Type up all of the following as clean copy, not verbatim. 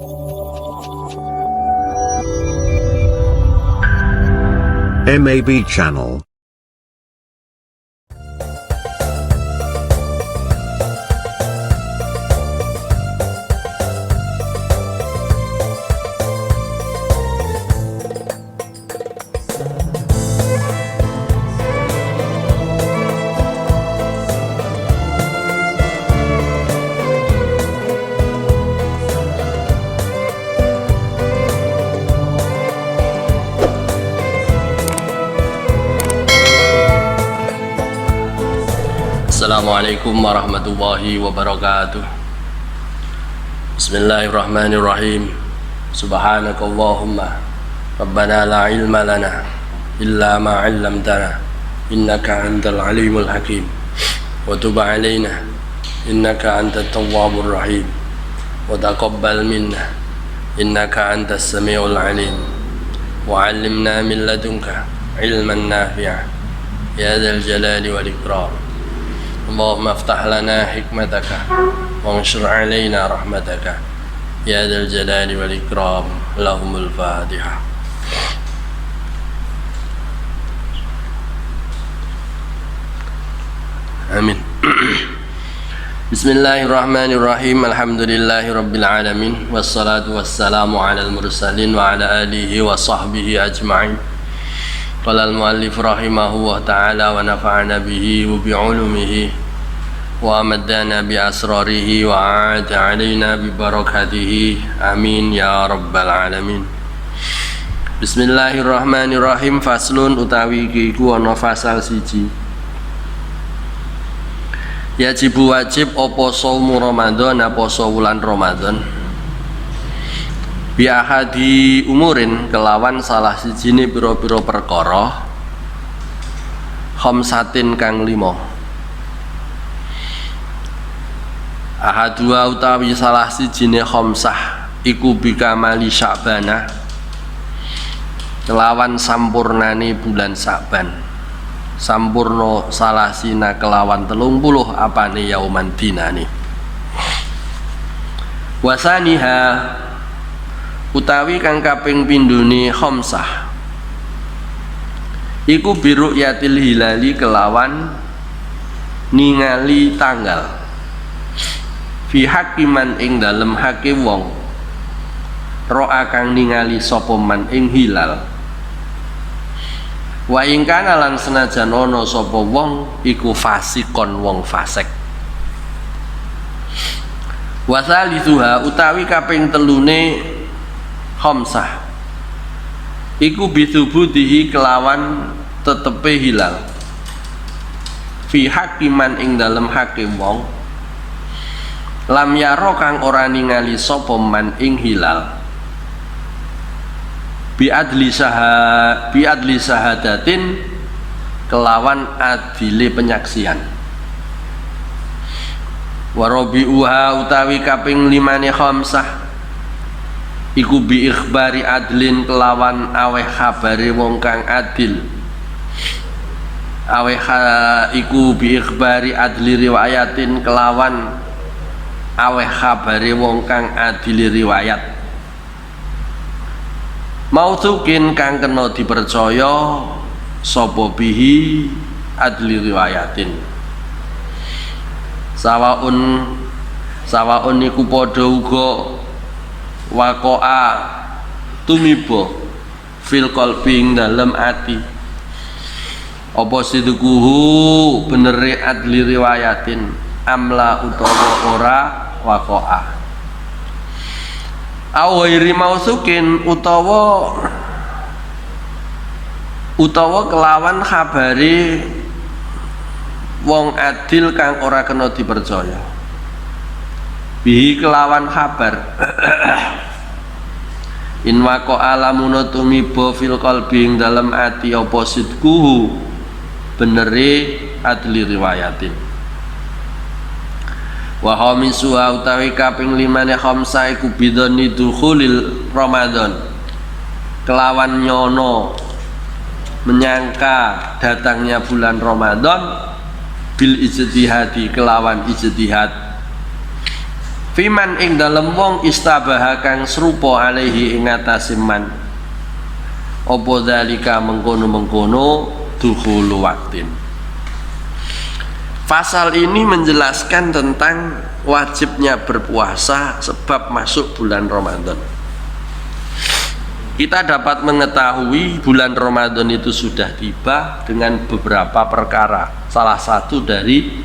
MAB Channel. Assalamualaikum warahmatullahi wabarakatuh. Bismillahirrahmanirrahim. Subhanakallahumma Rabbana la ilma lana illa ma 'allamtana innaka antal alimul hakim wa tub 'alaina innaka antat tawwabur rahim wa taqabbal minna innaka antas samiul alim wa 'allimna min ladunka ilman nafi'a ya dzal jalali wal ikram. Allahumma aftah lana hikmataka wanshur alaina rahmataka ya dzal jalali wal ikram. Lahumul Fatihah. Amin. Bismillahirrahmanirrahim. Alhamdulillahi rabbil alamin. Wassalatu wassalamu ala al-mursalin wa ala alihi wa sahbihi ajma'in. Qala al-muallif rahimahullah ta'ala wa nafa'ana bihi wa bi'ulumihi wa amaddana bi asrarihi wa a'ada alaina bi barakatihi. Amin ya rabbal alamin. Bismillahirrahmanirrahim. Faslun utawi iki iku ana fasal siji. Yajibu wajib apa saumu Ramadan apa wulan Ramadan bi ahadi umurin kelawan salah sijine pira-pira perkara khamsatin kang 5. Ahadua utawi salah sijine khamsah iku bikamali Sya'bana kelawan sampurnane bulan Sya'ban. Sampurno salah sina kelawan 30 apane yauman dinane. Wasaniha utawi kang kaping pindhone khamsah iku biru yatil hilali kelawan ningali tanggal fi hakiman ing dalem hakim wong ro'a kang ningali sapa man ing hilal wa ing kana lan senajan ana sapa wong iku fasikon wong fasik. Wasalisuha utawi kaping telune khamsah iku bisubudihi kelawan tetepe hilal fi hakiman ing dalem hakim wong lam yaro kang ora ningali sapa man ing hilal bi adli sahadatin kelawan adile penyaksian. Warabiuha utawi kaping 5 khamsah iku bi ikhbari adlin kelawan aweh khabare wong kang adil. Iku bi ikhbari adli riwayatin kelawan aweh khabare wong kang adil riwayat. Mautsukin kang kena dipercaya sapa bihi adli riwayatin. Sawaun iku padha uga waqa'a tumiba fil qalbi ing dalem ati apa sidquhu benere adli riwayatin amla utawa ora waqa'a au ghairi mausukin utawa kelawan khabari wong adil kang ora kena dipercaya bihi kelawan kabar in waqo alamuna tumiba fil qalbi ing dalem ati apa sidquhu benere adli riwayatin. Wa khamisuha utawi kaping 5 khamsah iku bidhani dukhulil Ramadan kelawan nyono menyangka datangnya bulan Ramadan bil ijtihadi kelawan ijtihad Fiman ing dalem wong istabaha kang serupa alaihi ing atase man apa dzalika mengkono-mengkono dukhulu waktin. Pasal ini menjelaskan tentang wajibnya berpuasa sebab masuk bulan Ramadan. Kita dapat mengetahui bulan Ramadan itu sudah tiba dengan beberapa perkara. Salah satu dari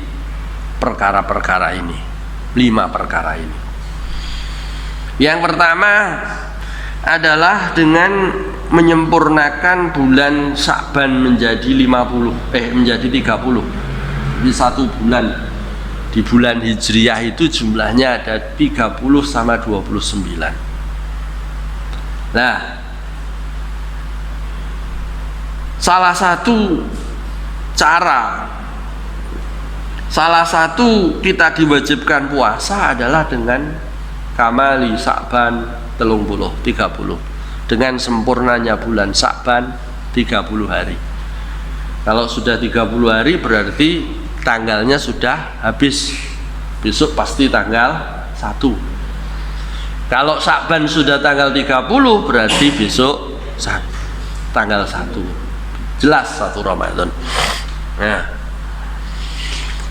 perkara-perkara ini, 5 perkara ini. Yang pertama adalah dengan menyempurnakan bulan Sya'ban menjadi 30. Di satu bulan, di bulan Hijriyah itu jumlahnya ada 30 sama 29. Nah, salah satu kita diwajibkan puasa adalah dengan kamali Sya'ban 30, dengan sempurnanya bulan Sya'ban 30 hari. Kalau sudah 30 hari berarti tanggalnya sudah habis. Besok pasti tanggal 1. Kalau Sya'ban sudah tanggal 30 berarti besok tanggal 1. Jelas 1 Ramadan. Nah,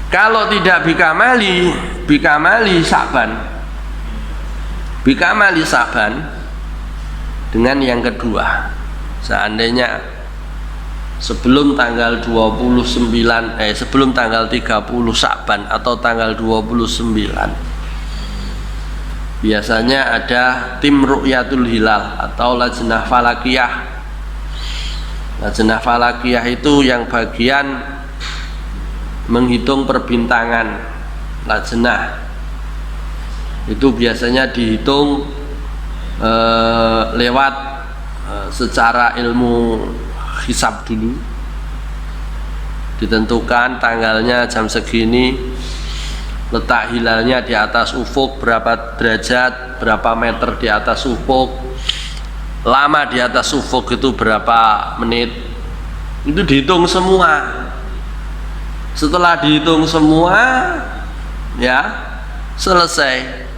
kalau tidak bikamali Sya'ban dengan yang kedua, seandainya sebelum tanggal 30 Sya'ban atau tanggal 29 biasanya ada tim Ru'yatul Hilal atau Lajnah Falakiyah. Lajnah Falakiyah itu yang bagian menghitung perbintangan. Lajnah itu biasanya dihitung lewat secara ilmu hisab dulu, ditentukan tanggalnya jam segini, letak hilalnya di atas ufuk berapa derajat, berapa meter di atas ufuk, lama di atas ufuk itu berapa menit, itu dihitung semua. Setelah dihitung semua, ya selesai,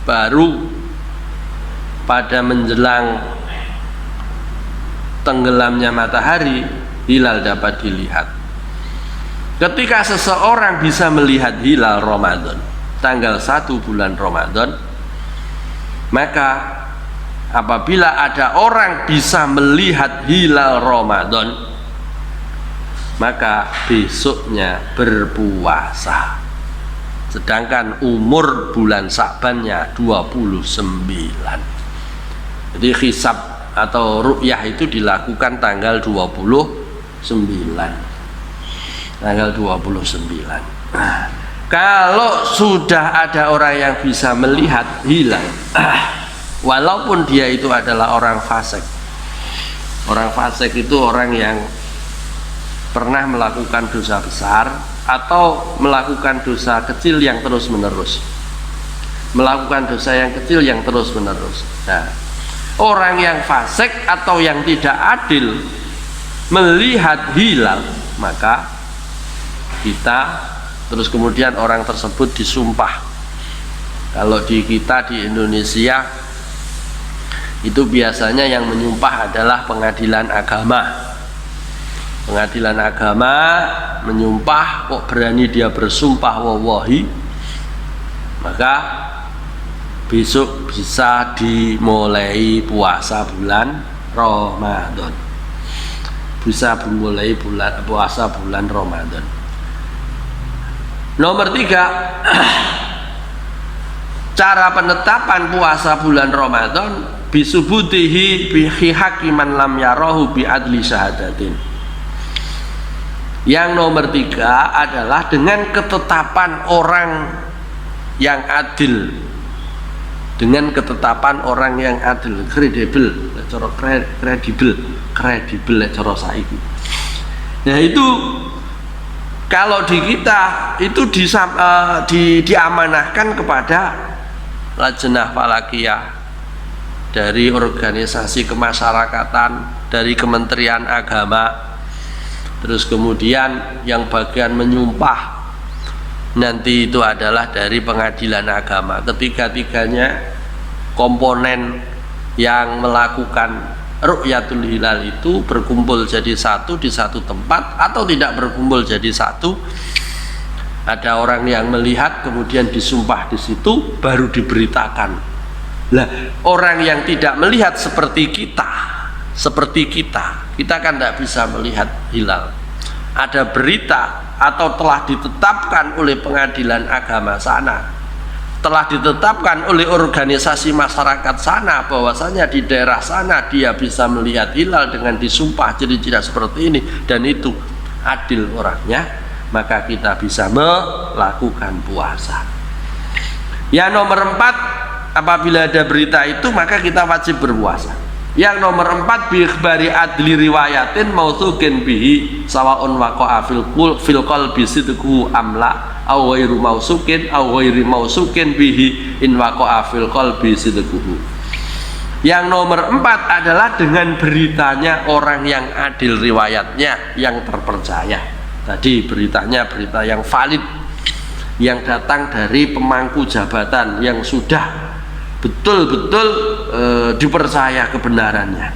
baru pada menjelang tenggelamnya matahari hilal dapat dilihat. Ketika seseorang bisa melihat hilal Ramadan tanggal 1 bulan Ramadan, maka apabila ada orang bisa melihat hilal Ramadan, maka besoknya berpuasa. Sedangkan umur bulan Sya'bannya 29. Jadi hisab atau ru'yah itu dilakukan tanggal 29. Tanggal 29. Nah, kalau sudah ada orang yang bisa melihat hilal, walaupun dia itu adalah orang fasik. Orang fasik itu orang yang pernah melakukan dosa besar atau melakukan dosa kecil yang terus menerus. Melakukan dosa yang kecil yang terus menerus. Nah, orang yang fasik atau yang tidak adil melihat hilal, maka kita terus kemudian orang tersebut disumpah. Kalau di kita di Indonesia itu biasanya yang menyumpah adalah pengadilan agama. Pengadilan agama menyumpah, kok berani dia bersumpah wallahi, maka besok bisa dimulai puasa bulan Ramadan. Bisa dimulai puasa bulan Ramadan. Nomor 3, cara penetapan puasa bulan Ramadan bisubutihi bihi hakiman lam yarahu bi adli syahadatin. Yang nomor 3 adalah dengan ketetapan orang yang adil. Dengan ketetapan orang yang adil, kredibel, kredibel cara saiki. Nah, itu kalau di kita itu diamanahkan kepada Lajnah Falakiyah dari organisasi kemasyarakatan, dari Kementerian Agama, terus kemudian yang bagian menyumpah nanti itu adalah dari pengadilan agama. Ketiga-tiganya komponen yang melakukan ru'yatul hilal itu berkumpul jadi satu di satu tempat atau tidak berkumpul jadi satu. Ada orang yang melihat kemudian disumpah di situ baru diberitakan. Lah, orang yang tidak melihat seperti kita kan tidak bisa melihat hilal. Ada berita atau telah ditetapkan oleh pengadilan agama sana, telah ditetapkan oleh organisasi masyarakat sana bahwasanya di daerah sana dia bisa melihat hilal dengan disumpah ciri-ciri seperti ini dan itu adil orangnya, maka kita bisa melakukan puasa. Yang nomor 4, apabila ada berita itu maka kita wajib berpuasa. Yang nomor 4, bi ikhbari adli riwayatin mausukin bihi sawaun waqa'a fil qalbi sidqu amla aw ghairu mausukin aw ghairi mausukin bihi in waqa'a fil qalbi sidquhu. Yang nomor 4 adalah dengan beritanya orang yang adil riwayatnya, yang terpercaya. Tadi beritanya berita yang valid, yang datang dari pemangku jabatan yang sudah betul-betul dipercaya kebenarannya.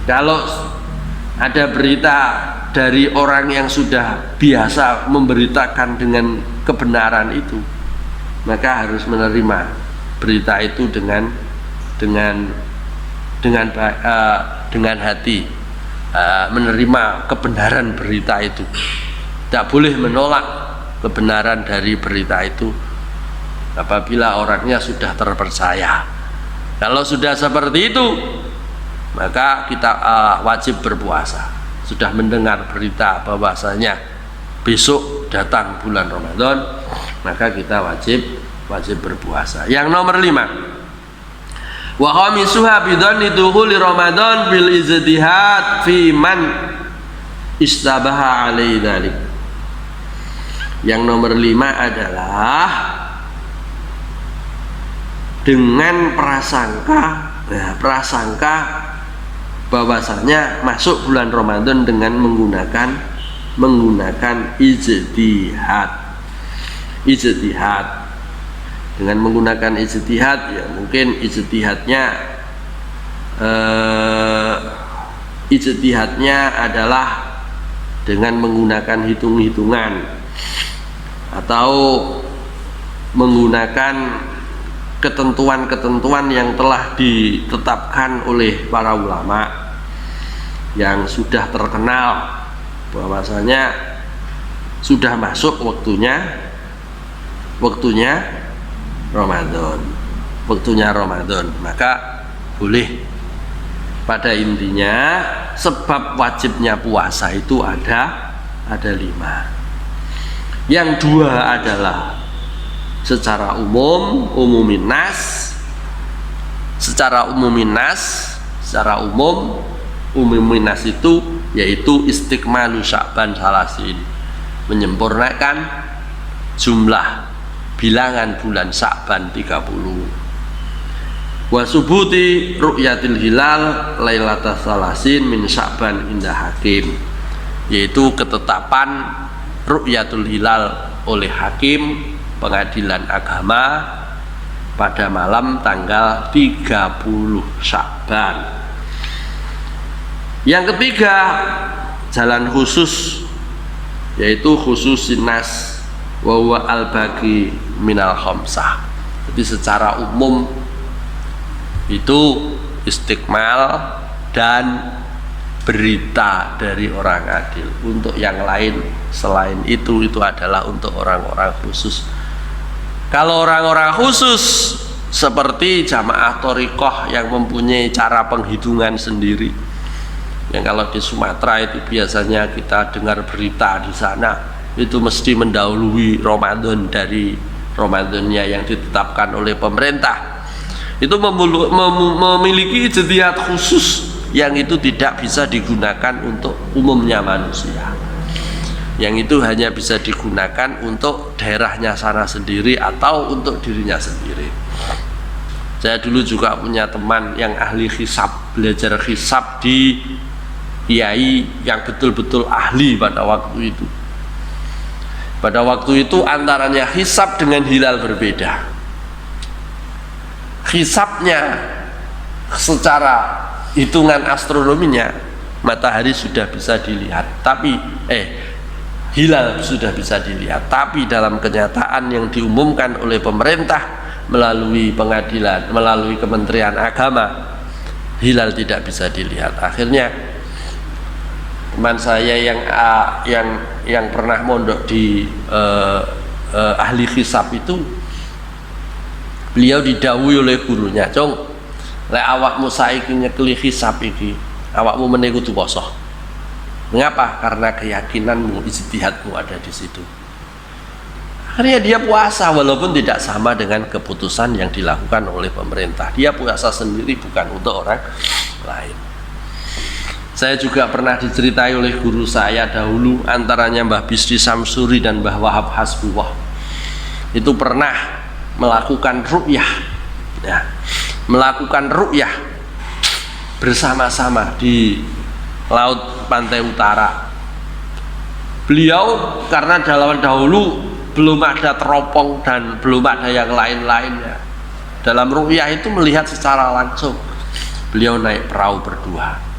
Kalau ada berita dari orang yang sudah biasa memberitakan dengan kebenaran itu, maka harus menerima berita itu dengan hati, menerima kebenaran berita itu. Tidak boleh menolak kebenaran dari berita itu apabila orangnya sudah terpercaya. Kalau sudah seperti itu, maka kita wajib berpuasa. Sudah mendengar berita bahwasanya besok datang bulan Ramadan, maka kita wajib berpuasa. Yang nomor 5, wa khamisuha bidhanni dukhuli Ramadan bil ijtihad fi man istabaha alaihi dzalik. Yang nomor 5 adalah dengan prasangka bahwasanya masuk bulan Ramadan dengan menggunakan ijtihad. Dengan menggunakan ijtihad, ya mungkin ijtihadnya adalah dengan menggunakan hitung-hitungan atau menggunakan ketentuan-ketentuan yang telah ditetapkan oleh para ulama yang sudah terkenal bahwasanya sudah masuk waktunya Ramadan, maka boleh. Pada intinya sebab wajibnya puasa itu ada 5. Yang 2 adalah secara umum, secara umum itu yaitu istiqmalu Sya'ban salasin, menyempurnakan jumlah bilangan bulan Sya'ban 30. Wa subuti ru'yatil hilal lailatas salasin min Sya'ban inda hakim, yaitu ketetapan ru'yatul hilal oleh hakim pengadilan agama pada malam tanggal 30 Sya'ban. Yang ketiga, jalan khusus, yaitu khususin nas wa huwa al-baqi minal khamsah. Jadi secara umum itu istiqmal dan berita dari orang adil. Untuk yang lain selain itu adalah untuk orang-orang khusus. Kalau orang-orang khusus seperti jamaah thariqah yang mempunyai cara penghitungan sendiri, yang kalau di Sumatera itu biasanya kita dengar berita di sana itu mesti mendahului Ramadan dari Ramadannya yang ditetapkan oleh pemerintah, itu memiliki ijtihad khusus yang itu tidak bisa digunakan untuk umumnya manusia. Yang itu hanya bisa digunakan untuk daerahnya sana sendiri atau untuk dirinya sendiri. Saya dulu juga punya teman yang ahli hisab, belajar hisab di kiai yang betul-betul ahli pada waktu itu. Pada waktu itu antaranya hisab dengan hilal berbeda. Hisabnya secara hitungan astronominya matahari sudah bisa dilihat, tapi hilal sudah bisa dilihat, tapi dalam kenyataan yang diumumkan oleh pemerintah melalui pengadilan, melalui Kementerian Agama, hilal tidak bisa dilihat. Akhirnya teman saya yang pernah mondok di ahli hisab itu, beliau didhawuhi oleh gurunya, "Cung, lek awakmu saiki nyekeli hisab iki, awakmu meneh kudu poso." Mengapa? Karena keyakinanmu, ijtihadmu ada di situ. Akhirnya dia puasa walaupun tidak sama dengan keputusan yang dilakukan oleh pemerintah. Dia puasa sendiri, bukan untuk orang lain. Saya juga pernah diceritai oleh guru saya dahulu, antaranya Mbah Bisri Samsuri dan Mbah Wahab Hasbullah, itu pernah melakukan ru'yah, melakukan ru'yah bersama-sama di laut pantai utara. Beliau karena zaman dahulu belum ada teropong dan belum ada yang lain-lainnya, dalam ru'yah itu melihat secara langsung. Beliau naik perahu berdua.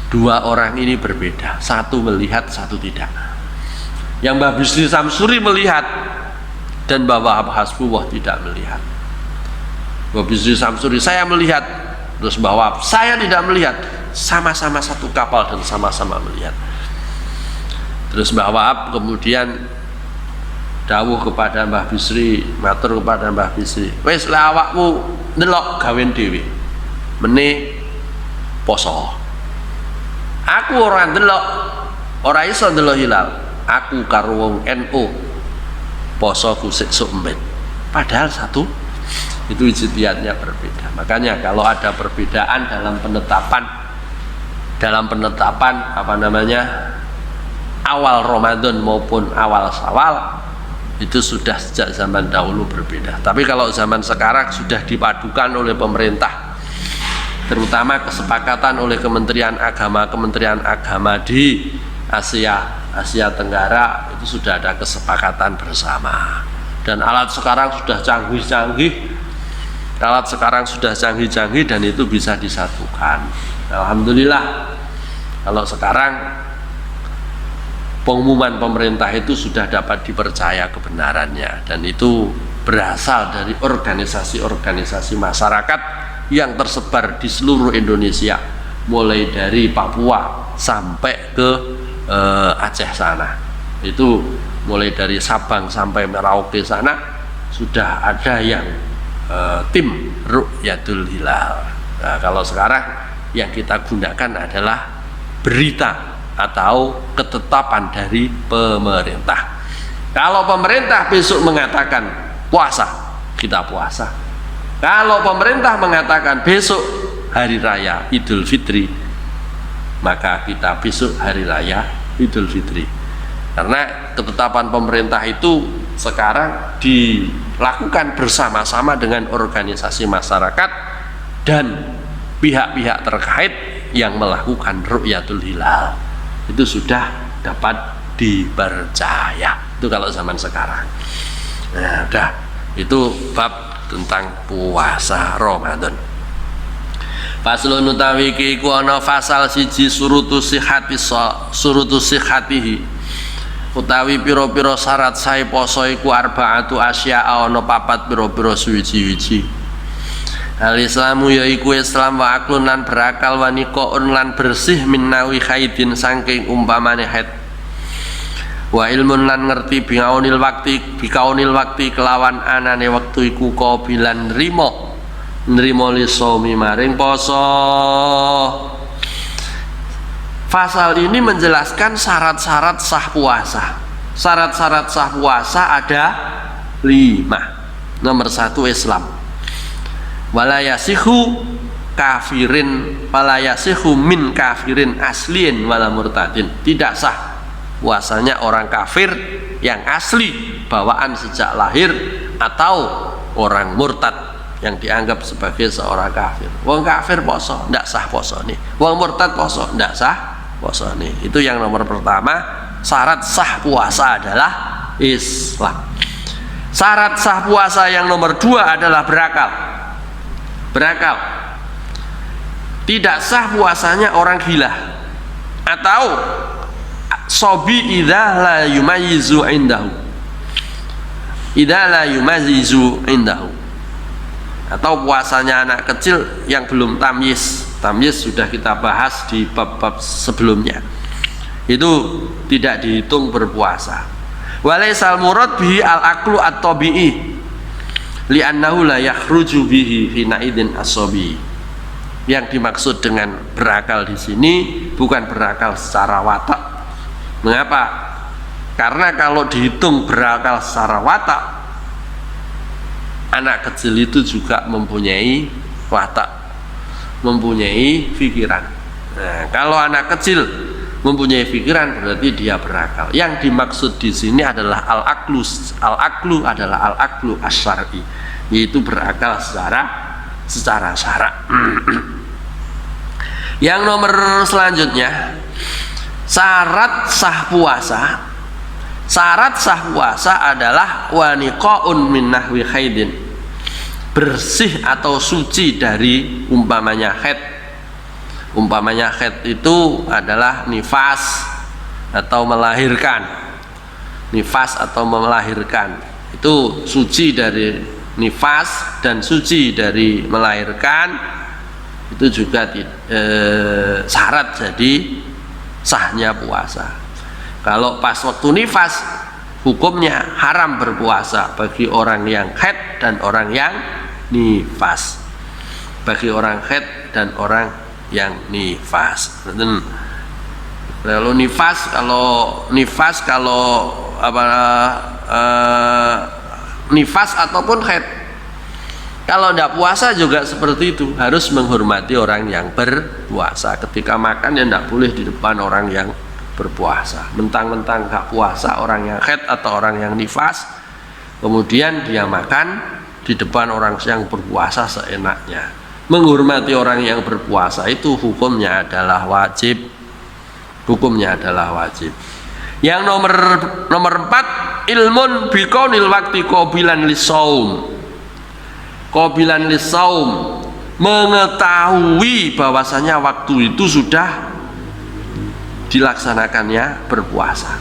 Dua orang ini berbeda, satu melihat, satu tidak. Yang Mbah Bisri Samsuri melihat dan Mbah Wahab Hasbullah tidak melihat. Mbah Bisri Samsuri, "Saya melihat." Terus Mbah Wahab, "Saya tidak melihat." Sama-sama satu kapal dan sama-sama melihat. Terus Mbah Wahab kemudian dawuh kepada Mbah Bisri, matur kepada Mbah Bisri, "Wis lek awakmu ndelok gawen dhewe, meneh poso. Aku ora ndelok, ora iso ndelok hilal. Aku karo wong NU posoku sesuk mbet." Padahal satu, itu ijtihadnya berbeda. Makanya kalau ada perbedaan dalam penetapan awal Ramadan maupun awal Syawal, itu sudah sejak zaman dahulu berbeda. Tapi kalau zaman sekarang sudah dipadukan oleh pemerintah, terutama kesepakatan oleh Kementerian Agama di Asia Tenggara, itu sudah ada kesepakatan bersama. Dan alat sekarang sudah canggih dan itu bisa disatukan. Alhamdulillah, kalau sekarang pengumuman pemerintah itu sudah dapat dipercaya kebenarannya, dan itu berasal dari organisasi-organisasi masyarakat yang tersebar di seluruh Indonesia, mulai dari Papua sampai ke Aceh sana. Itu mulai dari Sabang sampai Merauke sana sudah ada yang tim Ru'yatul Hilal. Nah, kalau sekarang yang kita gunakan adalah berita atau ketetapan dari pemerintah. Kalau pemerintah besok mengatakan puasa, kita puasa. Kalau pemerintah mengatakan besok hari raya Idul Fitri, maka kita besok hari raya Idul Fitri. Karena ketetapan pemerintah itu sekarang dilakukan bersama-sama dengan organisasi masyarakat dan pihak-pihak terkait yang melakukan Ru'yatul Hilal. Itu sudah dapat dipercaya. Itu kalau zaman sekarang. Nah, udah, itu bab tentang puasa Ramadan. Faslun utawi iki ku ana fasal siji surutu sihhatihi, utawi pira-pira syarat sae poso iku arbaatu asya ana papat pira-pira suwiji-wiji. Al Islamu yaiku Islam wa aklun lan berakal wa niqaun lan bersih min nawi haidin saking umpamane haid, wa ilmun lan ngerti bikaunil wakti kelawan anane wektu iku qabilan nrimo li shaumi maring poso. Pasal ini menjelaskan syarat-syarat sah puasa. Syarat-syarat sah puasa ada 5. Nomor 1 Islam. Wala yasihu min kafirin aslin wala murtadin. Tidak sah puasanya orang kafir yang asli bawaan sejak lahir atau orang murtad yang dianggap sebagai seorang kafir. Wong kafir poso, ndak sah poso nih. Wong murtad poso, ndak sah poso nih. Itu yang nomor pertama. Syarat sah puasa adalah Islam. Syarat sah puasa yang nomor 2 adalah berakal. Berakal. Tidak sah puasanya orang gila atau sobi idza la yumayyizu indahu. Idza la yumayyizu indahu. Atau puasanya anak kecil yang belum tamyiz. Tamyiz sudah kita bahas di bab-bab sebelumnya. Itu tidak dihitung berpuasa. Walaisal murad bihi al-aqlu at-tabi'i li'annahu la yakhruju bihi hina idzin as-sabi. Yang dimaksud dengan berakal di sini bukan berakal secara watak. Mengapa? Karena kalau dihitung berakal secara watak, anak kecil itu juga mempunyai watak, mempunyai pikiran. Nah, kalau anak kecil mempunyai pikiran berarti dia berakal. Yang dimaksud di sini adalah al-aqlu. Al-aqlu adalah al-aqlu asy-syar'i, yaitu berakal secara syara'. Yang nomor selanjutnya, syarat sah puasa. Syarat sah puasa adalah waniqaun min nahwi haidin, bersih atau suci dari umpamanya haid. Umpamanya haid itu adalah nifas atau melahirkan. Nifas atau melahirkan itu suci dari nifas dan suci dari melahirkan. Itu juga syarat jadi sahnya puasa. Kalau pas waktu nifas, hukumnya haram berpuasa bagi orang yang haid dan orang yang nifas. Bagi orang haid dan orang yang nifas. Kalau nifas nifas ataupun haid, kalau tidak puasa juga seperti itu, harus menghormati orang yang berpuasa. Ketika makan ya tidak boleh di depan orang yang berpuasa. Mentang-mentang gak puasa orang yang haid atau orang yang nifas, kemudian dia makan di depan orang yang berpuasa seenaknya. Menghormati orang yang berpuasa itu hukumnya adalah wajib. Hukumnya adalah wajib. Yang nomor 4, ilmun biqaunil waqti qabilan lisaum. Qabilan lisaum, mengetahui bahwasanya waktu itu sudah dilaksanakannya berpuasa.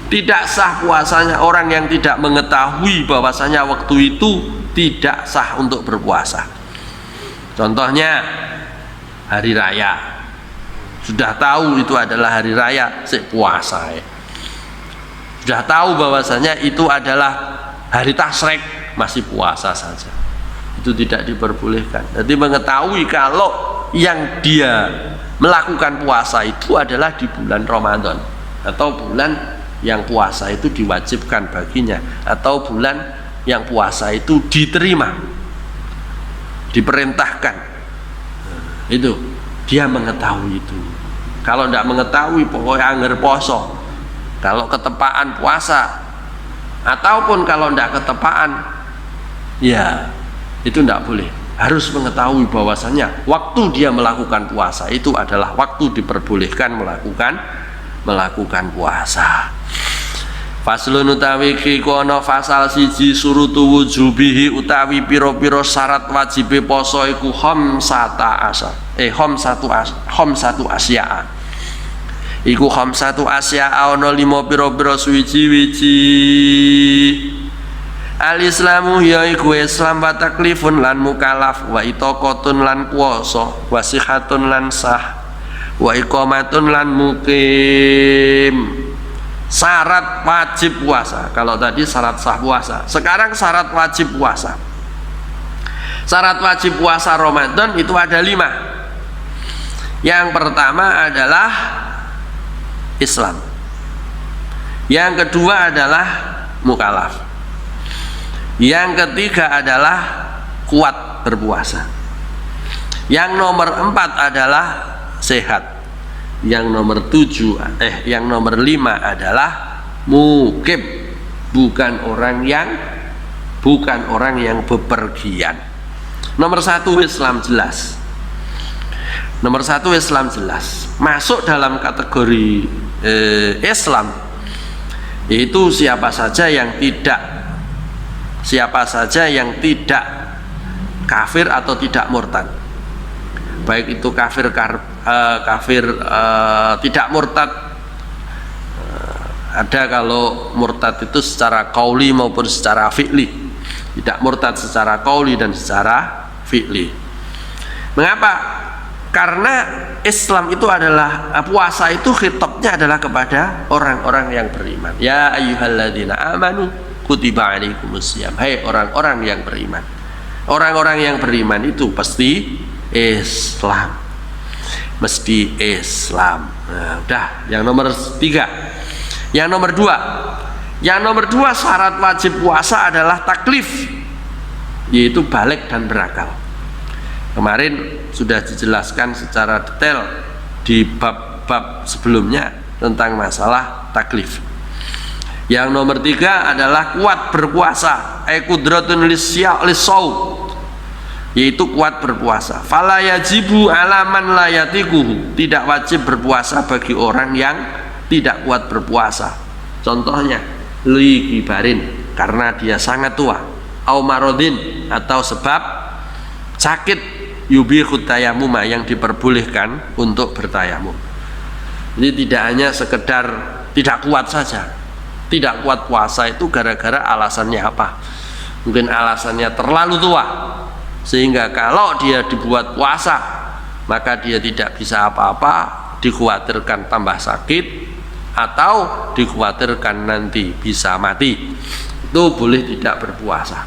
Tidak sah puasanya orang yang tidak mengetahui bahwasanya waktu itu tidak sah untuk berpuasa. Contohnya hari raya, sudah tahu itu adalah hari raya, puasa ya. Sudah tahu bahwasanya itu adalah hari tasyrik, masih puasa saja. Itu tidak diperbolehkan. Jadi mengetahui kalau yang dia melakukan puasa itu adalah di bulan Ramadan, atau bulan yang puasa itu diwajibkan baginya, atau bulan yang puasa itu diterima, diperintahkan. Itu dia mengetahui itu. Kalau tidak mengetahui pokoknya anggar poso. Kalau ketepaan puasa, ataupun kalau tidak ketepaan, ya itu tidak boleh. Harus mengetahui bahwasanya waktu dia melakukan puasa itu adalah waktu diperbolehkan melakukan puasa. Faslun utawi kono fasal siji surutu wujubihi utawi piro-piro syarat wajibe poso iku khamsatu asya'a. Iku khamsatu asya'a ana 5 piro-piro suwiji-wiji. Al-Islamu yaiku Islam wa taklifun lan mukallaf wa itaqatun lan kuwasa wa sihatun lan sah wa iqamatun lan mukim. Syarat wajib puasa. Kalau tadi syarat sah puasa, sekarang syarat wajib puasa. Syarat wajib puasa Ramadan itu ada 5. Yang pertama adalah Islam. Yang kedua adalah mukallaf. Yang ketiga adalah kuat berpuasa. Yang nomor 4 adalah sehat. Yang nomor 5 adalah mukim, bukan orang yang bepergian. Nomor 1 Islam jelas. Nomor 1 Islam jelas. Masuk dalam kategori Islam Yaitu siapa saja yang tidak kafir atau tidak murtad, baik itu kafir tidak murtad. Ada kalau murtad itu secara qauli maupun secara fi'li, tidak murtad secara qauli dan secara fi'li. Mengapa? Karena Islam itu adalah, puasa itu khitabnya adalah kepada orang-orang yang beriman. Ya ayyuhalladzina amanu kutiba alaikumusiyam. Hai orang-orang yang beriman. Orang-orang yang beriman itu pasti Islam. Mesti Islam. Nah, udah, yang nomor 3. Yang nomor 2 syarat wajib puasa adalah taklif, yaitu balik dan berakal. Kemarin sudah dijelaskan secara detail di bab-bab sebelumnya tentang masalah taklif. Yang nomor 3 adalah kuat berpuasa, qudratun lissaum, yaitu kuat berpuasa. Fala yajibu ala man la yatiquhu, tidak wajib berpuasa bagi orang yang tidak kuat berpuasa. Contohnya li kibarin, karena dia sangat tua, au marodin, atau sebab sakit, yubihu tayamuma, yang diperbolehkan untuk bertayamum. Jadi tidak hanya sekedar tidak kuat saja. Tidak kuat puasa itu gara-gara alasannya apa? Mungkin alasannya terlalu tua, sehingga kalau dia dibuat puasa maka dia tidak bisa apa-apa, dikhawatirkan tambah sakit atau dikhawatirkan nanti bisa mati, itu boleh tidak berpuasa.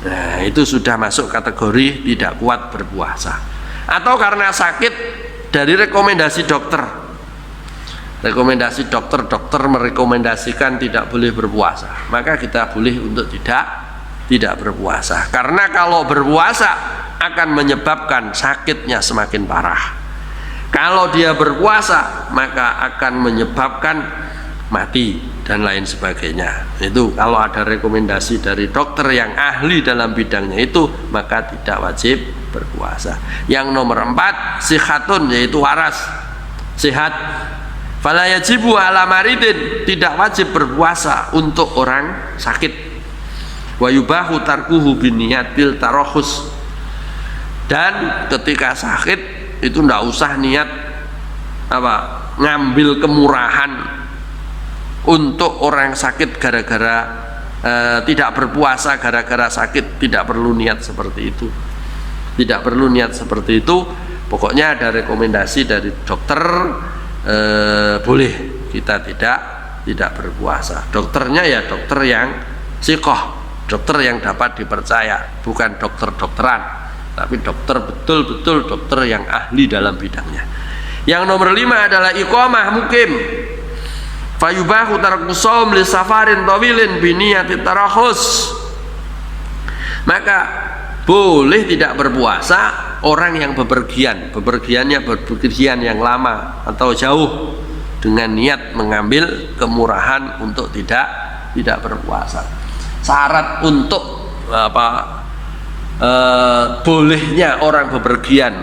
Nah, itu sudah masuk kategori tidak kuat berpuasa. Atau karena sakit dari rekomendasi dokter. Rekomendasi dokter merekomendasikan tidak boleh berpuasa, maka kita boleh untuk tidak berpuasa. Karena kalau berpuasa akan menyebabkan sakitnya semakin parah. Kalau dia berpuasa maka akan menyebabkan mati dan lain sebagainya. Itu kalau ada rekomendasi dari dokter yang ahli dalam bidangnya itu, maka tidak wajib berpuasa. Yang nomor 4 sihatun, yaitu waras, sehat. Fala yajibu ala maridin, tidak wajib berpuasa untuk orang sakit. Wa yubahu tarkuhu biniyatil tarohus, dan ketika sakit itu tidak usah niat ngambil kemurahan untuk orang sakit gara-gara tidak berpuasa gara-gara sakit. Tidak perlu niat seperti itu. Tidak perlu niat seperti itu. Pokoknya ada rekomendasi dari dokter, boleh kita tidak berpuasa. Dokternya ya dokter yang sikoh, dokter yang dapat dipercaya, bukan dokter-dokteran, tapi dokter betul-betul dokter yang ahli dalam bidangnya. Yang nomor 5 adalah iqamah mukim. Fayubahu tarku shaum li safarin tawilin biniyati tarahus. Maka boleh tidak berpuasa orang yang bepergiannya bepergian yang lama atau jauh, dengan niat mengambil kemurahan untuk tidak berpuasa. Syarat untuk bolehnya orang bepergian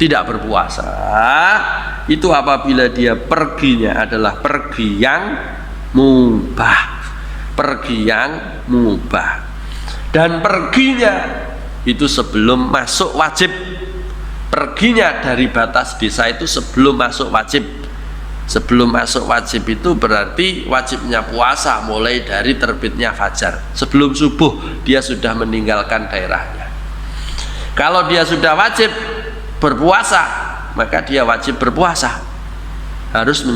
tidak berpuasa itu apabila dia perginya adalah pergi yang mubah, dan perginya itu sebelum masuk wajib. Perginya dari batas desa itu sebelum masuk wajib. Sebelum masuk wajib itu berarti wajibnya puasa mulai dari terbitnya fajar. Sebelum subuh dia sudah meninggalkan daerahnya. Kalau dia sudah wajib berpuasa, maka dia wajib berpuasa. Harus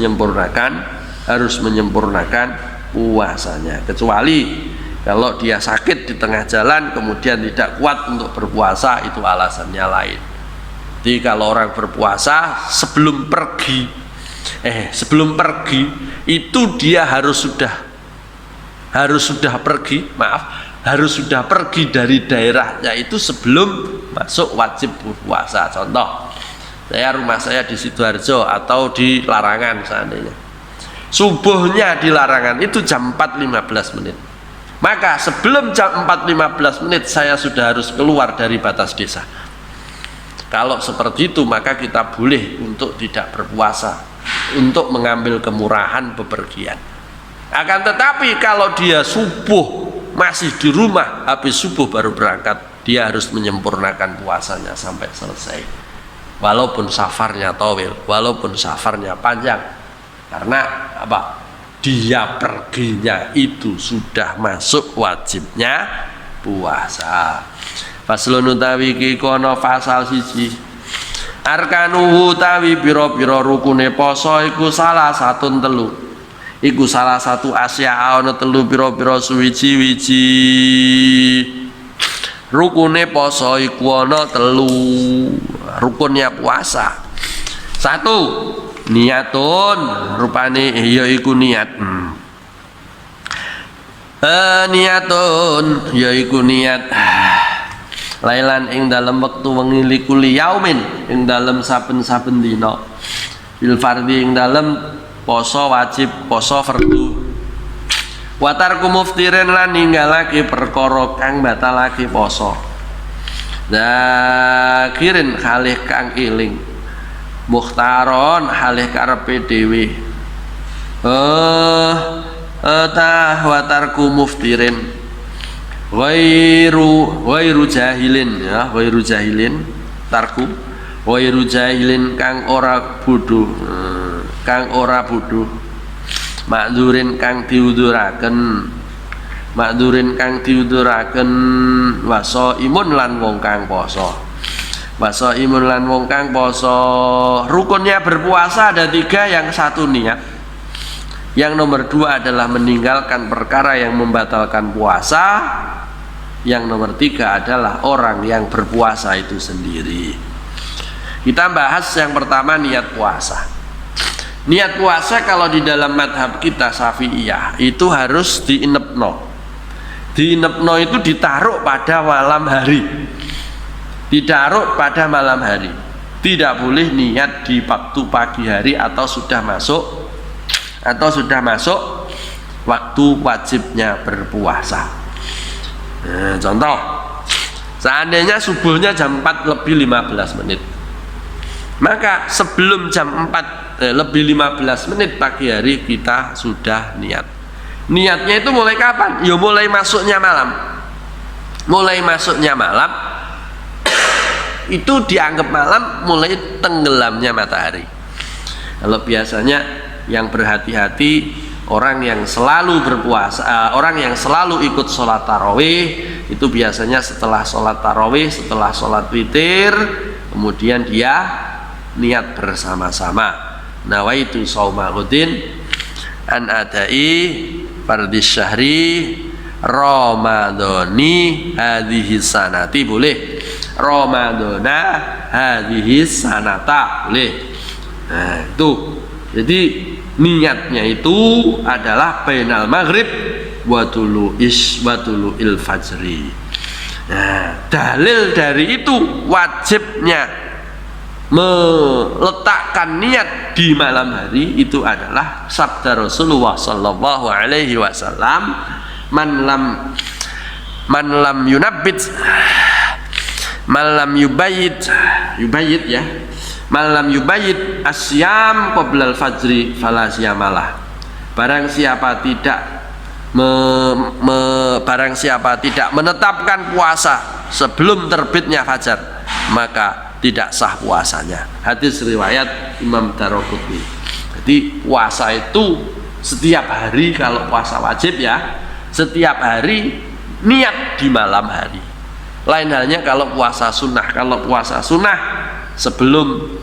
menyempurnakan puasanya. Kecuali kalau dia sakit di tengah jalan kemudian tidak kuat untuk berpuasa, itu alasannya lain. Jadi kalau orang berpuasa sebelum pergi itu dia harus sudah pergi dari daerahnya itu sebelum masuk wajib berpuasa. Contoh, rumah saya di Sidoarjo atau di Larangan seandainya. Subuhnya di Larangan itu jam 4.15 menit. Maka sebelum jam 4.15 menit saya sudah harus keluar dari batas desa. Kalau seperti itu maka kita boleh untuk tidak berpuasa, untuk mengambil kemurahan bepergian. Akan tetapi kalau dia subuh masih di rumah, habis subuh baru berangkat, dia harus menyempurnakan puasanya sampai selesai, walaupun safarnya tawil, walaupun safarnya panjang. Karena apa? Dia perginya itu sudah masuk wajibnya puasa. Faslun utawi iki kono fasal siji. Arkanuhu utawi pira-pira rukune poso iku salah satun telu. Iku salah satu asya ana telu pira-pira suwiji-wiji. Rukune poso iku ana telu. Rukunnya puasa. Satu, niatun, rupane ya iku niat. Niatun ya iku niat. Lailan ing dalam waktu wengi likuli yaumin ing dalam saben-saben dina. Bil fardhi ing dalam poso wajib, poso fardu. Watarku muftirin lan ninggalake perkara kang batalake poso. Zakirin halih kang iling. Mukhtaron halih karepe dhewe. Watarku muftirin Wairu jahilin ya, wairu jahilin tarku wairu jahilin kang ora bodho, kang ora bodho, makdurin kang diuduraken, makdurin kang diuduraken, waso imun lan wong kang poso, waso imun lan wong kang poso. Rukunnya berpuasa ada 3, yang satu niat, yang nomor 2 adalah meninggalkan perkara yang membatalkan puasa. Yang nomor 3 adalah orang yang berpuasa itu sendiri. Kita bahas yang pertama, niat puasa. Niat puasa kalau di dalam madhab kita Syafi'iyah itu harus diinepno. Diinepno itu ditaruh pada malam hari. Ditaruh pada malam hari. Tidak boleh niat di waktu pagi hari atau sudah masuk waktu wajibnya berpuasa. Contoh, seandainya subuhnya jam 4 lebih 15 menit, maka sebelum jam 4 lebih 15 menit pagi hari kita sudah niat. Niatnya itu mulai kapan? Ya mulai masuknya malam. Mulai masuknya malam itu dianggap malam mulai tenggelamnya matahari. Kalau biasanya yang berhati-hati, orang yang selalu berpuasa, orang yang selalu ikut sholat tarawih itu biasanya setelah sholat tarawih, setelah sholat witir, kemudian dia niat bersama-sama. Nawaitu shauma ghadin an adai fardhis syahri ramadhani hadhihi sanati, boleh. Ramadhana hadhihi sanata, boleh. Nah, itu. Jadi niatnya itu adalah bainal maghrib wa tulu'il fajri. Nah, dalil dari itu wajibnya meletakkan niat di malam hari itu adalah sabda Rasulullah sallallahu alaihi wasallam, man lam yunabbit man lam yubayit ya, malam yubayit asyam qoblal fajri fala siyamalah. Barang siapa tidak menetapkan puasa sebelum terbitnya fajar, maka tidak sah puasanya. Hadis riwayat Imam Daroqutni. Jadi puasa itu setiap hari, kalau puasa wajib ya, setiap hari niat di malam hari. Lain halnya kalau puasa sunnah. Kalau puasa sunnah sebelum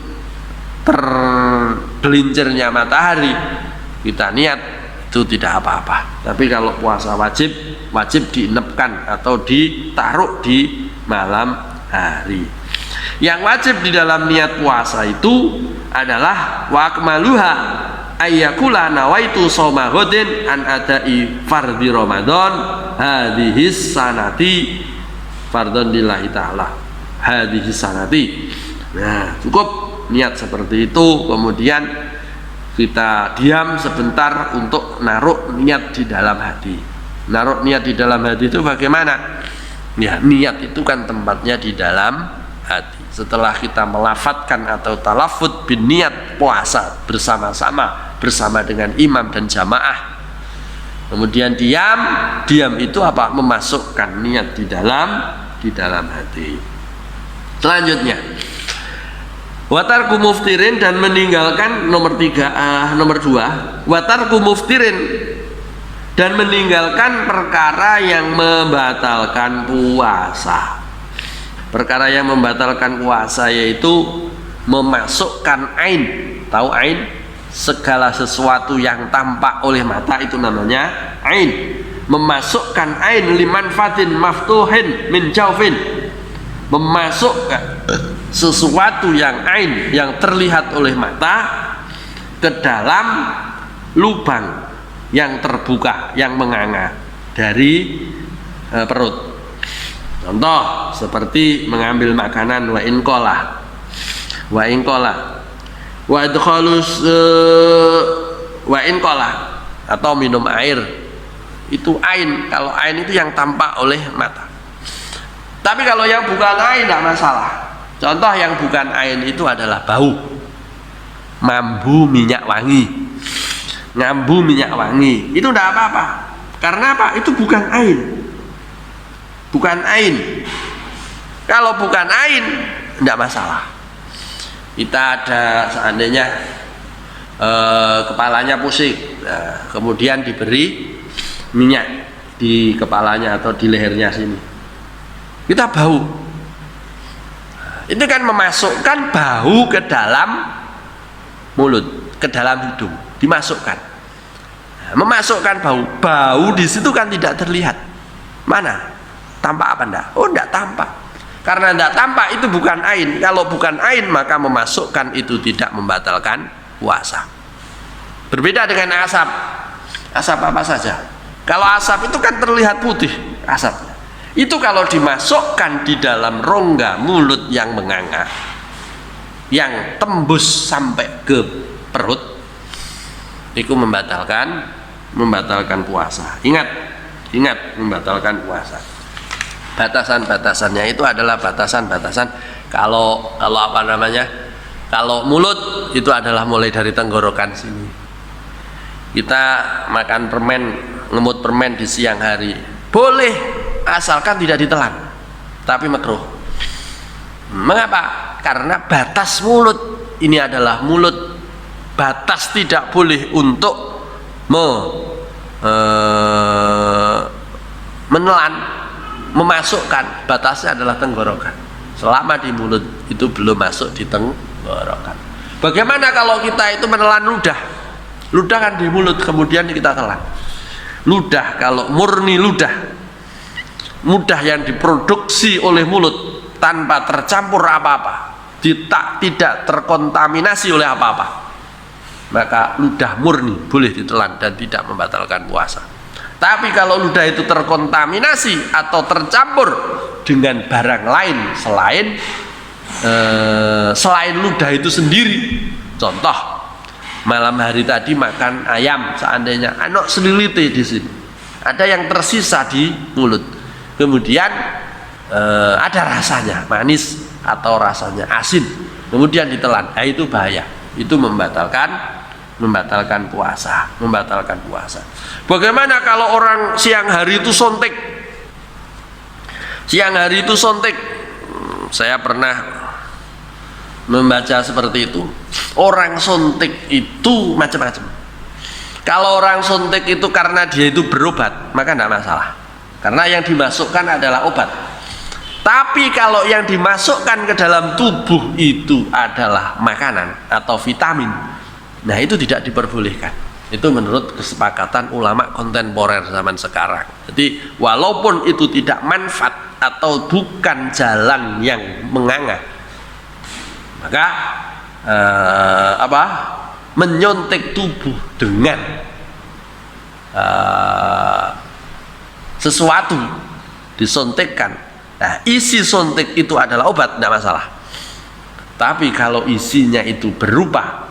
tergelincirnya matahari kita niat, itu tidak apa-apa. Tapi kalau puasa wajib diinepkan atau ditaruh di malam hari. Yang wajib di dalam niat puasa itu adalah wa akmaluha ayyakula nawaitu shauma ghadin an adai fardhi ramadan hadhihi sanati fardhon lillahi ta'ala hadhihi sanati. Nah, cukup niat seperti itu, kemudian kita diam sebentar untuk naruh niat di dalam hati. Naruh niat di dalam hati itu bagaimana? Ya, niat itu kan tempatnya di dalam hati. Setelah kita melafatkan atau talafut bin niat puasa bersama-sama bersama dengan imam dan jamaah, Kemudian diam itu apa? Memasukkan niat di dalam hati. Selanjutnya, watarku muftirin, dan meninggalkan nomor 2, watarku muftirin, dan meninggalkan perkara yang membatalkan puasa. Perkara yang membatalkan puasa yaitu memasukkan ain. Tahu ain? Segala sesuatu yang tampak oleh mata itu namanya ain. Memasukkan ain limanfatin maftuhin min jaufin. Memasukkan sesuatu yang ain, yang terlihat oleh mata, ke dalam lubang yang terbuka, yang menganga dari perut. Contoh seperti mengambil makanan, wa inqola atau minum air, itu ain. Kalau ain itu yang tampak oleh mata. Tapi kalau yang bukan ain tidak masalah. Contoh yang bukan ain itu adalah bau, mambu minyak wangi, ngambu minyak wangi, itu tidak apa-apa. Karena apa? Itu bukan ain. Bukan ain. Kalau bukan ain tidak masalah. Kita ada seandainya kepalanya pusing, kemudian diberi minyak di kepalanya atau di lehernya sini, kita bau, itu kan memasukkan bau ke dalam mulut, ke dalam hidung, dimasukkan. Memasukkan bau di situ kan tidak terlihat. Mana? Tampak apa enggak? Oh, enggak tampak. Karena enggak tampak itu bukan ain. Kalau bukan ain maka memasukkan itu tidak membatalkan puasa. Berbeda dengan asap. Asap apa saja. Kalau asap itu kan terlihat putih asapnya. Itu kalau dimasukkan di dalam rongga mulut yang menganga, yang tembus sampai ke perut, itu membatalkan puasa. Ingat membatalkan puasa. Batasan-batasannya itu adalah batasan-batasan kalau apa namanya? Kalau mulut itu adalah mulai dari tenggorokan sini. Kita makan permen, ngemut permen di siang hari, boleh asalkan tidak ditelan, tapi makruh. Mengapa? Karena batas mulut ini adalah mulut, batas tidak boleh untuk menelan, memasukkan, batasnya adalah tenggorokan. Selama di mulut itu belum masuk di tenggorokan. Bagaimana kalau kita itu menelan ludah? Ludah kan di mulut, kemudian kita telan. Ludah, kalau murni ludah yang diproduksi oleh mulut tanpa tercampur apa-apa, tidak terkontaminasi oleh apa-apa, maka ludah murni boleh ditelan dan tidak membatalkan puasa. Tapi kalau ludah itu terkontaminasi atau tercampur dengan barang lain selain ludah itu sendiri, contoh malam hari tadi makan ayam, seandainya anak selilite di sini, ada yang tersisa di mulut, kemudian ada rasanya manis atau rasanya asin, kemudian ditelan, itu bahaya, itu membatalkan puasa. Bagaimana kalau orang siang hari itu sontek? Saya pernah membaca seperti itu. Orang sontek itu macam-macam. Kalau orang sontek itu karena dia itu berobat, maka tidak masalah, karena yang dimasukkan adalah obat. Tapi kalau yang dimasukkan ke dalam tubuh itu adalah makanan atau vitamin, nah itu tidak diperbolehkan. Itu menurut kesepakatan ulama kontemporer zaman sekarang. Jadi walaupun itu tidak manfaat atau bukan jalan yang menganga, maka menyontek tubuh dengan sesuatu, disontekkan. Nah, isi sontek itu adalah obat, tidak masalah. Tapi kalau isinya itu berupa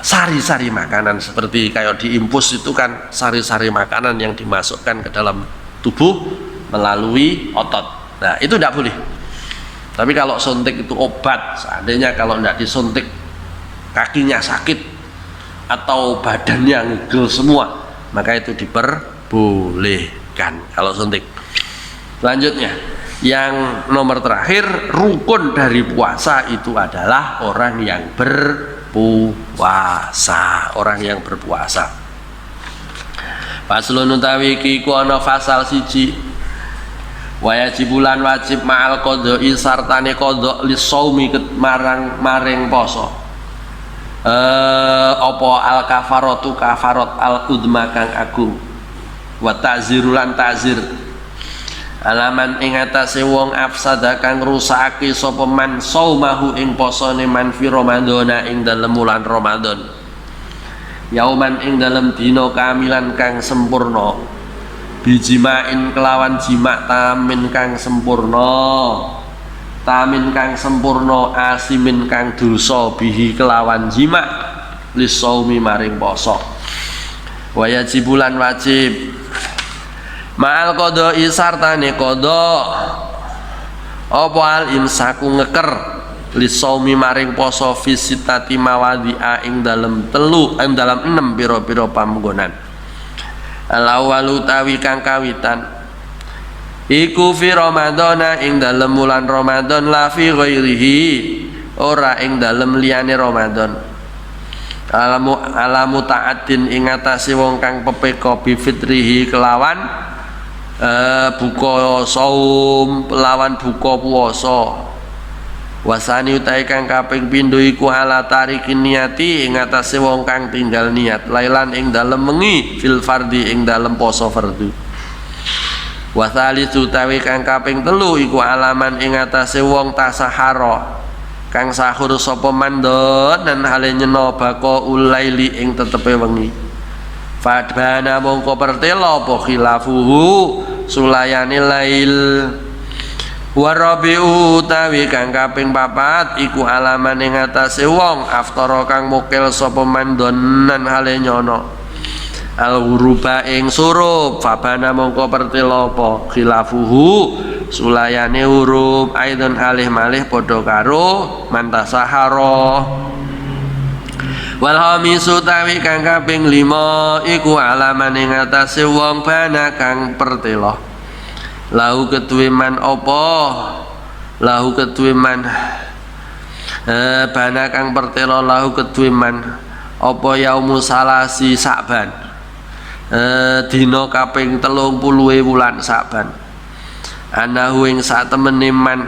sari-sari makanan, seperti kayak diinfus itu kan sari-sari makanan yang dimasukkan ke dalam tubuh melalui otot, nah itu tidak boleh. Tapi kalau sontek itu obat, seandainya kalau tidak disontek kakinya sakit atau badannya ngegel semua, maka itu diperbolehkan kalau suntik. Selanjutnya, yang nomor terakhir, rukun dari puasa itu adalah orang yang berpuasa. Orang yang berpuasa. Faslun utawi iki ku ana fasal siji. Wajibulan wajib ma'al qodoi sartane qodok lisaumi maring poso. Apa al kafaratu kafarat al udma kang agung. Wa ta'zirulan ta'zir. Alaman ing atase wong afsada kang rusaki sapa man saumahu ing posone man fi ramadhana ing dalem wulan Ramadan. Yauman ing dalem dina kamilan kang sempurna. Bijimain kelawan jima tamin kang sempurna. Tamin kang sempurna asimin kang dosa bihi kelawan jima lisaumi maring poso. Wajibulan wajib ma'al qodoi sartane qodok apa al imsaku ngeker lisaumi maring poso fisitati mawadi'a ing dalem 6 pira-pira pamunggonan. Al-awwalu tawi kang kawitan iku fi ramadhana ing dalem wulan Ramadan la fi ghairihi ora ing dalem liyane Ramadan. Alamu ta'addin ing atase wong kang pepeka bi fitrihi kelawan buka saum lawan buka puasa. Wasani utai kang kaping pindho iku ala tarikin niati ing atase wong kang tinggal niat lailan ing dalem wengi fil fardhi ing dalem poso fardu. Wasali utawi kang kaping telu iku alaman ing atase wong tasahara kang sahur sapa mandon dan hale nyena bako ulaili ing tetepe wengi. Fadbana mongko pertela apa khilafuhu sulayane lail. Warabi'u utawi kang kaping papat iku alaman ing atase wong aftara kang mukil sapa mandonan hale nyono al-ghuruba ing surup. Fabana mongko pertela apa khilafuhu sulayane huruf aidon halih malih padha karo mantasahara. Wal khamisu utawi kang kaping 5 iku alaman ing atase wong bana kang pertela lahu ketuwe man apa lahu ketuwe man bana kang pertela lahu ketuwe man apa yaumu salasi Sa'ban dina kaping 30 wulan Sa'ban anahu ing sak temene man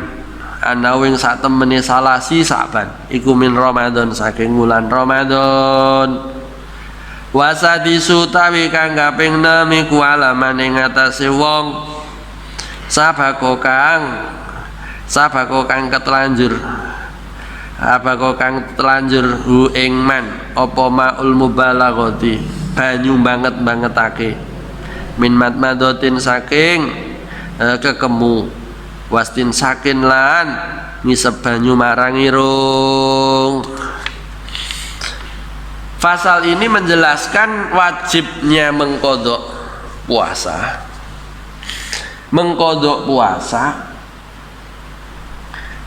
anahu ing sak temene salasi Sa'ban iku min Ramadan saking wulan Ramadan. Wasadisu tawi kang kaping 6 iku alaman ing atase wong sabako kang ketelanjur hu ing man apa maul mubalaghati banyu bangetake min matmadatin saking kekemu wastin sakin lan ngisep banyu marang irung. Pasal ini menjelaskan wajibnya mengkodok puasa. Mengkodok puasa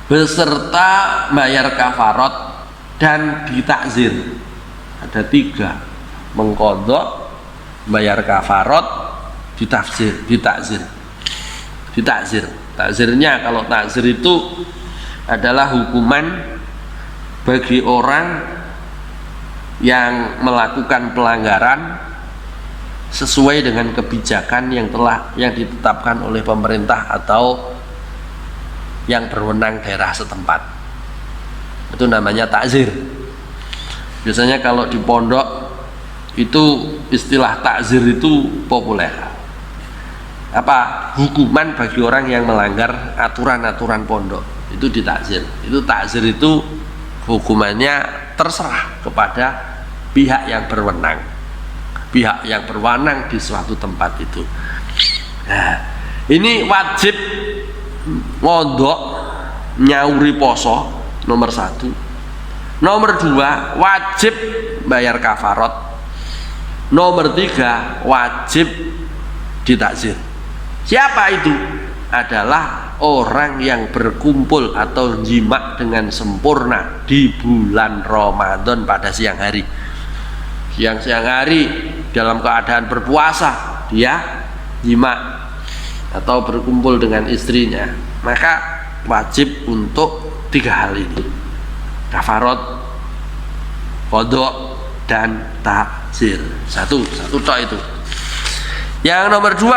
beserta bayar kafarat dan ditakzir. Ada 3: mengkodok, bayar kafarat, ditakzir. Takzirnya, kalau takzir itu adalah hukuman bagi orang yang melakukan pelanggaran sesuai dengan kebijakan yang ditetapkan oleh pemerintah atau yang berwenang daerah setempat. Itu namanya takzir. Biasanya kalau di pondok itu istilah takzir itu populer. Apa? Hukuman bagi orang yang melanggar aturan-aturan pondok itu ditakzir. Itu takzir itu hukumannya terserah kepada pihak yang berwenang. Pihak yang berwenang di suatu tempat itu. Nah, ini wajib ngodok nyauri poso nomor 1. Nomor 2 wajib bayar kafarat. Nomor 3 wajib ditakzir. Siapa itu? Adalah orang yang berkumpul atau jima dengan sempurna di bulan Ramadan pada siang hari. Siang hari dalam keadaan berpuasa dia jima atau berkumpul dengan istrinya, maka wajib untuk 3 hal ini: kafarat, qadha, dan ta'zir. Satu tok itu. Yang nomor 2,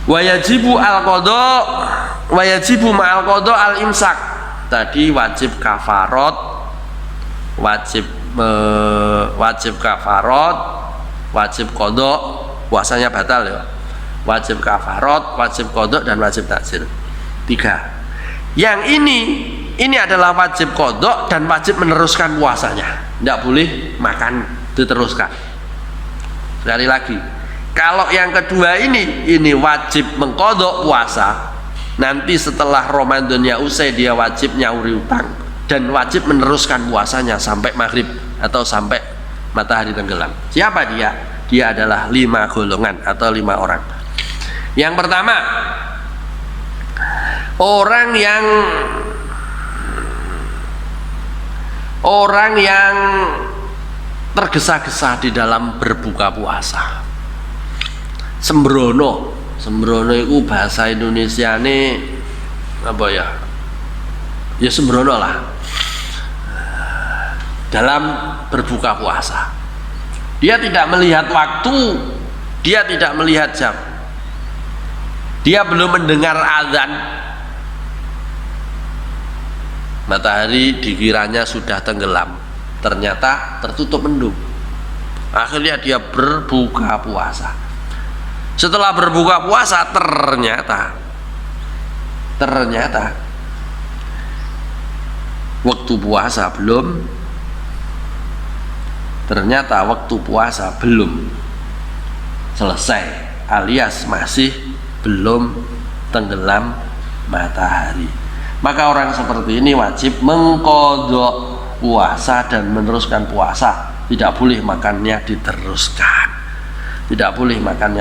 wajibu al-qadha, wajibu ma'al qadha al-imsak. Tadi wajib kafarat, wajib kafarat, wajib qadha, puasanya batal ya. Wajib kafarat, wajib qadha, dan wajib ta'zir. 3. Yang ini adalah wajib qadha dan wajib meneruskan puasanya. Tidak boleh makan diteruskan. Sekali lagi, kalau yang kedua ini wajib mengqadha puasa, nanti setelah Ramadannya usai dia wajib nyauri utang dan wajib meneruskan puasanya sampai maghrib atau sampai matahari tenggelam. Siapa dia? Dia adalah 5 golongan atau 5 orang. Yang pertama, orang yang tergesa-gesa di dalam berbuka puasa. Sembrono itu bahasa Indonesia ini apa ya? Ya sembrono lah dalam berbuka puasa. Dia tidak melihat waktu, dia tidak melihat jam, dia belum mendengar azan, matahari dikiranya sudah tenggelam, ternyata tertutup mendung. Akhirnya dia berbuka puasa. Setelah berbuka puasa ternyata waktu puasa belum selesai, alias masih belum tenggelam matahari. Maka orang seperti ini wajib mengqadha puasa dan meneruskan puasa. Tidak boleh makannya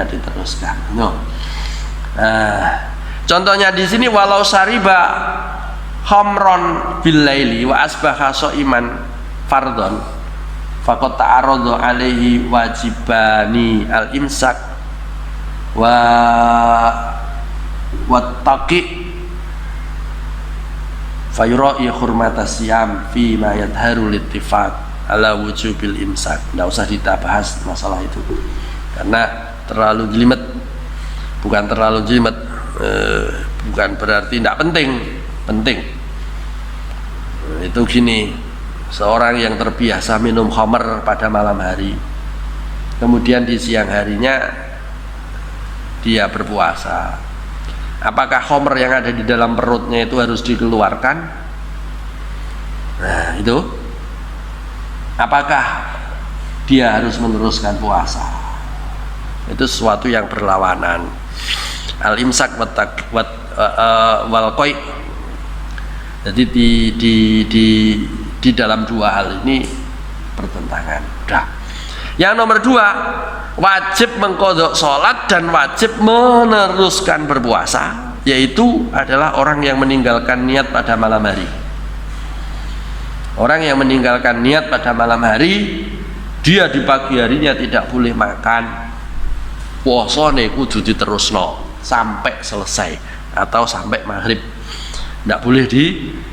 diteruskan. No. Contohnya di sini, walau sariba khamron bil laili wa asbaha shaiman fardhon faqad ta'arada alaihi wajibani al imsak wa wattaqi fayura'i hurmatas siyam fi ma yadharu littifaq ala wujubil imsak. Tidak usah kita bahas masalah itu karena terlalu jelimet. Bukan berarti tidak penting. Itu gini, seorang yang terbiasa minum khamr pada malam hari, kemudian di siang harinya dia berpuasa, apakah khamr yang ada di dalam perutnya itu harus dikeluarkan? Nah itu, apakah dia harus meneruskan puasa? Itu sesuatu yang berlawanan. Al-imsak wal qai. Jadi di dalam 2 hal ini bertentangan. Udah. Yang nomor 2, wajib mengqadha sholat dan wajib meneruskan berpuasa, yaitu adalah orang yang meninggalkan niat pada malam hari. Orang yang meninggalkan niat pada malam hari, dia di pagi harinya tidak boleh makan. Puasane kudu diterusno sampai selesai atau sampai maghrib. Tidak boleh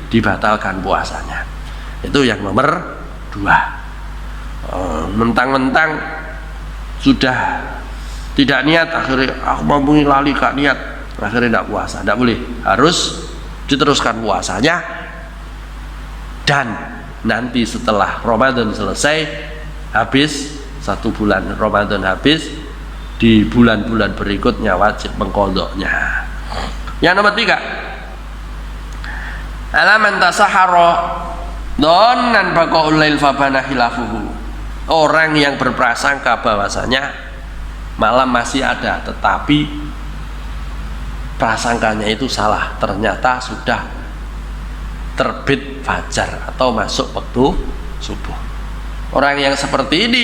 dibatalkan puasanya. Itu yang nomor 2. Mentang-mentang sudah tidak niat, akhirnya aku mampu lali gak niat, akhirnya tidak puasa. Tidak boleh, harus diteruskan puasanya. Dan nanti setelah Ramadan selesai, habis 1 bulan Ramadan habis, di bulan-bulan berikutnya wajib mengqadhanya. Yang nomor 3, alaman tasahara donan baqaul lail fabana khilafuhu. Orang yang berprasangka bahwasanya malam masih ada, tetapi prasangkanya itu salah, ternyata sudah terbit fajar atau masuk waktu subuh. Orang yang seperti ini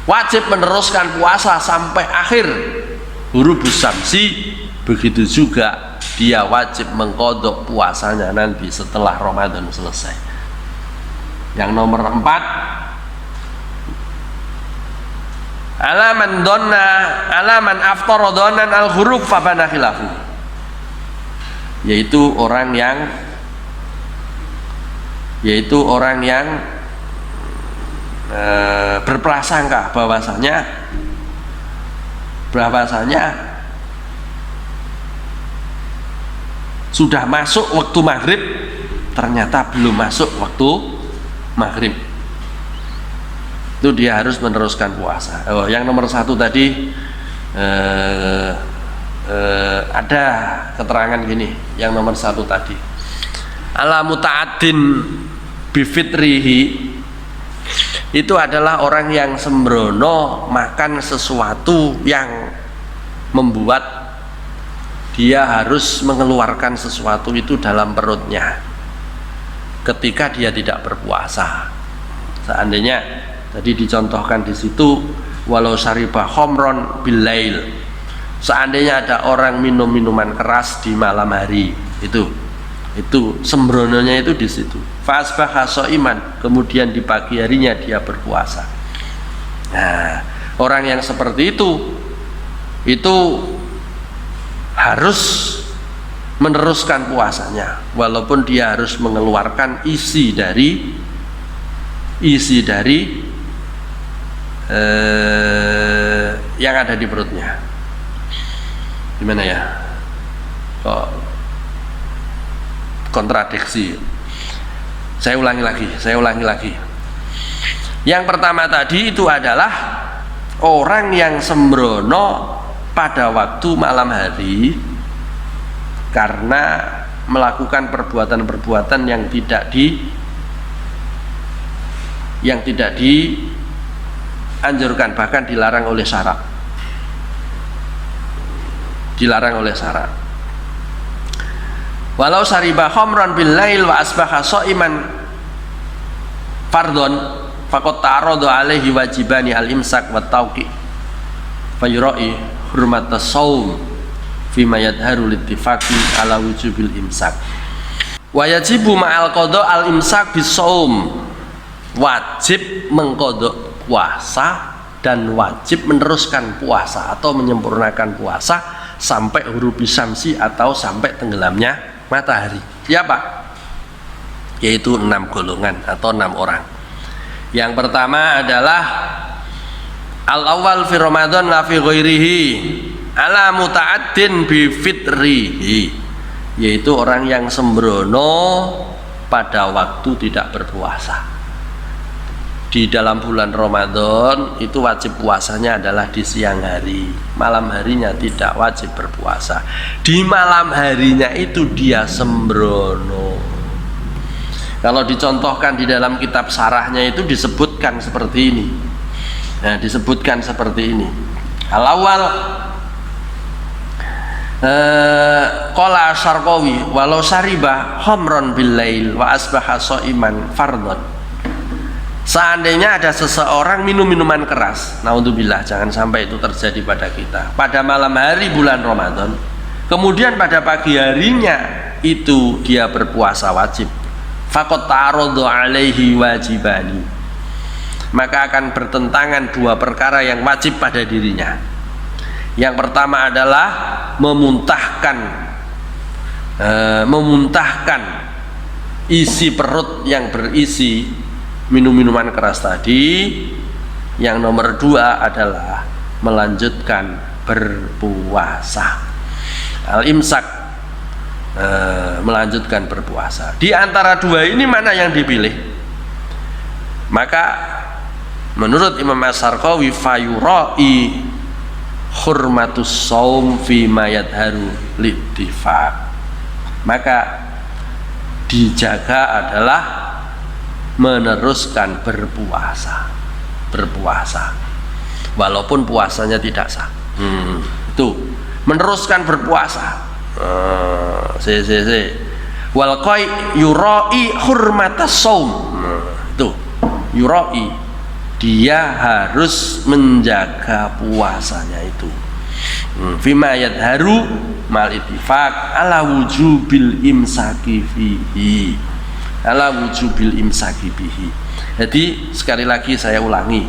wajib meneruskan puasa sampai akhir hurubus syamsi. Begitu juga dia wajib mengqadha puasanya nanti setelah Ramadan selesai. Yang nomor 4, alaman donna alaman aftara donan al huruf fabana khilafu, yaitu orang yang berprasangka bahwasanya sudah masuk waktu maghrib, ternyata belum masuk waktu maghrib, itu dia harus meneruskan puasa. Yang nomor 1 tadi ada keterangan gini, yang nomor 1 tadi ala muta'addin bifitrihi, itu adalah orang yang sembrono makan sesuatu yang membuat dia harus mengeluarkan sesuatu itu dalam perutnya ketika dia tidak berpuasa. Seandainya tadi dicontohkan di situ, walau syariba khomron bilail, seandainya ada orang minum minuman keras di malam hari, itu sembrononya itu di situ. Fasbaha shaiman, kemudian di pagi harinya dia berpuasa. Nah, orang yang seperti itu harus meneruskan puasanya, walaupun dia harus mengeluarkan isi dari yang ada di perutnya. Gimana ya? Kok kontradiksi? Saya ulangi lagi. Yang pertama tadi itu adalah orang yang sembrono pada waktu malam hari karena melakukan perbuatan-perbuatan yang tidak dianjurkan, bahkan dilarang oleh syarak. Walau syariba khamran bil lail wa asbaha shaiman fardhon faqad ta'arada alaihi wajibani al imsak wa tauqi fayura'i hurmatas shaum fima yadharu littifaqi ala wujubil imsak wa yajibu ma'al qada al imsak bis shaum, wajib mengqada puasa dan wajib meneruskan puasa atau menyempurnakan puasa sampai hurubi syamsi atau sampai tenggelamnya matahari. Siapa? Yaitu 6 golongan atau 6 orang. Yang pertama adalah al-awwal fi Ramadan la fi ghairihi ala muta'addin bi fitrihi, yaitu orang yang sembrono pada waktu tidak berpuasa. Di dalam bulan Ramadan itu wajib puasanya adalah di siang hari, malam harinya tidak wajib berpuasa. Di malam harinya itu dia sembrono. Kalau dicontohkan di dalam kitab sarahnya itu disebutkan seperti ini. Nah, disebutkan seperti ini. Al-awwal qala Syarqawi walau syariba khamran bil lail wa asbaha shaiman fardhon. Seandainya ada seseorang minum minuman keras, naudzubillah, jangan sampai itu terjadi pada kita, pada malam hari bulan Ramadan, kemudian pada pagi harinya itu dia berpuasa wajib, faqad ta'arada alaihi wajibani, maka akan bertentangan 2 perkara yang wajib pada dirinya. Yang pertama adalah memuntahkan isi perut yang berisi minum-minuman keras tadi. Yang nomor 2 adalah melanjutkan berpuasa, al-imsak, melanjutkan berpuasa. Di antara 2 ini mana yang dipilih? Maka menurut Imam As-Sarqawi fayura'i hurmatus shaum fi ma yadharu littifaq, maka dijaga adalah meneruskan berpuasa walaupun puasanya tidak sah. Itu meneruskan berpuasa. Wal qai yura'i hurmatas shaum, itu yura'i, dia harus menjaga puasanya itu. Fima yadharu mal ittifaq ala wujubil imsaki fihi, ala wujubil imsaki bihi. Jadi sekali lagi saya ulangi,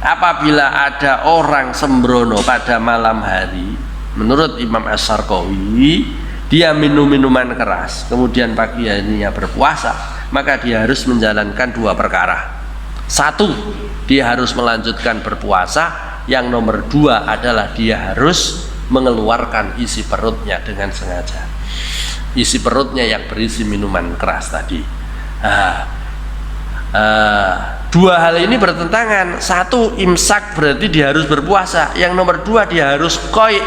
apabila ada orang sembrono pada malam hari, menurut Imam As-Sarqawi, dia minum minuman keras kemudian pagi harinya berpuasa, maka dia harus menjalankan dua perkara. Satu, dia harus melanjutkan berpuasa. Yang nomor dua adalah dia harus mengeluarkan isi perutnya dengan sengaja, isi perutnya yang berisi minuman keras tadi. Dua hal ini bertentangan. Satu, imsak berarti dia harus berpuasa. Yang nomor dua, dia harus qai.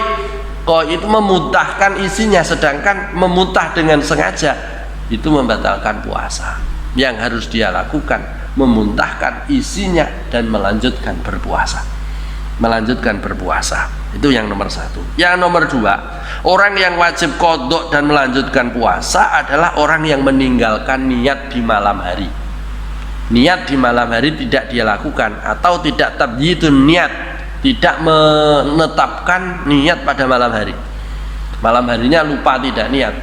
Qai itu memuntahkan isinya, sedangkan memuntah dengan sengaja itu membatalkan puasa. Yang harus dia lakukan memuntahkan isinya dan melanjutkan berpuasa. Melanjutkan berpuasa itu yang nomor satu. Yang nomor dua, orang yang wajib qadha dan melanjutkan puasa adalah orang yang meninggalkan niat di malam hari. Niat di malam hari tidak dia lakukan, atau tidak tabyidun niat, tidak menetapkan niat pada malam hari. Malam harinya lupa tidak niat.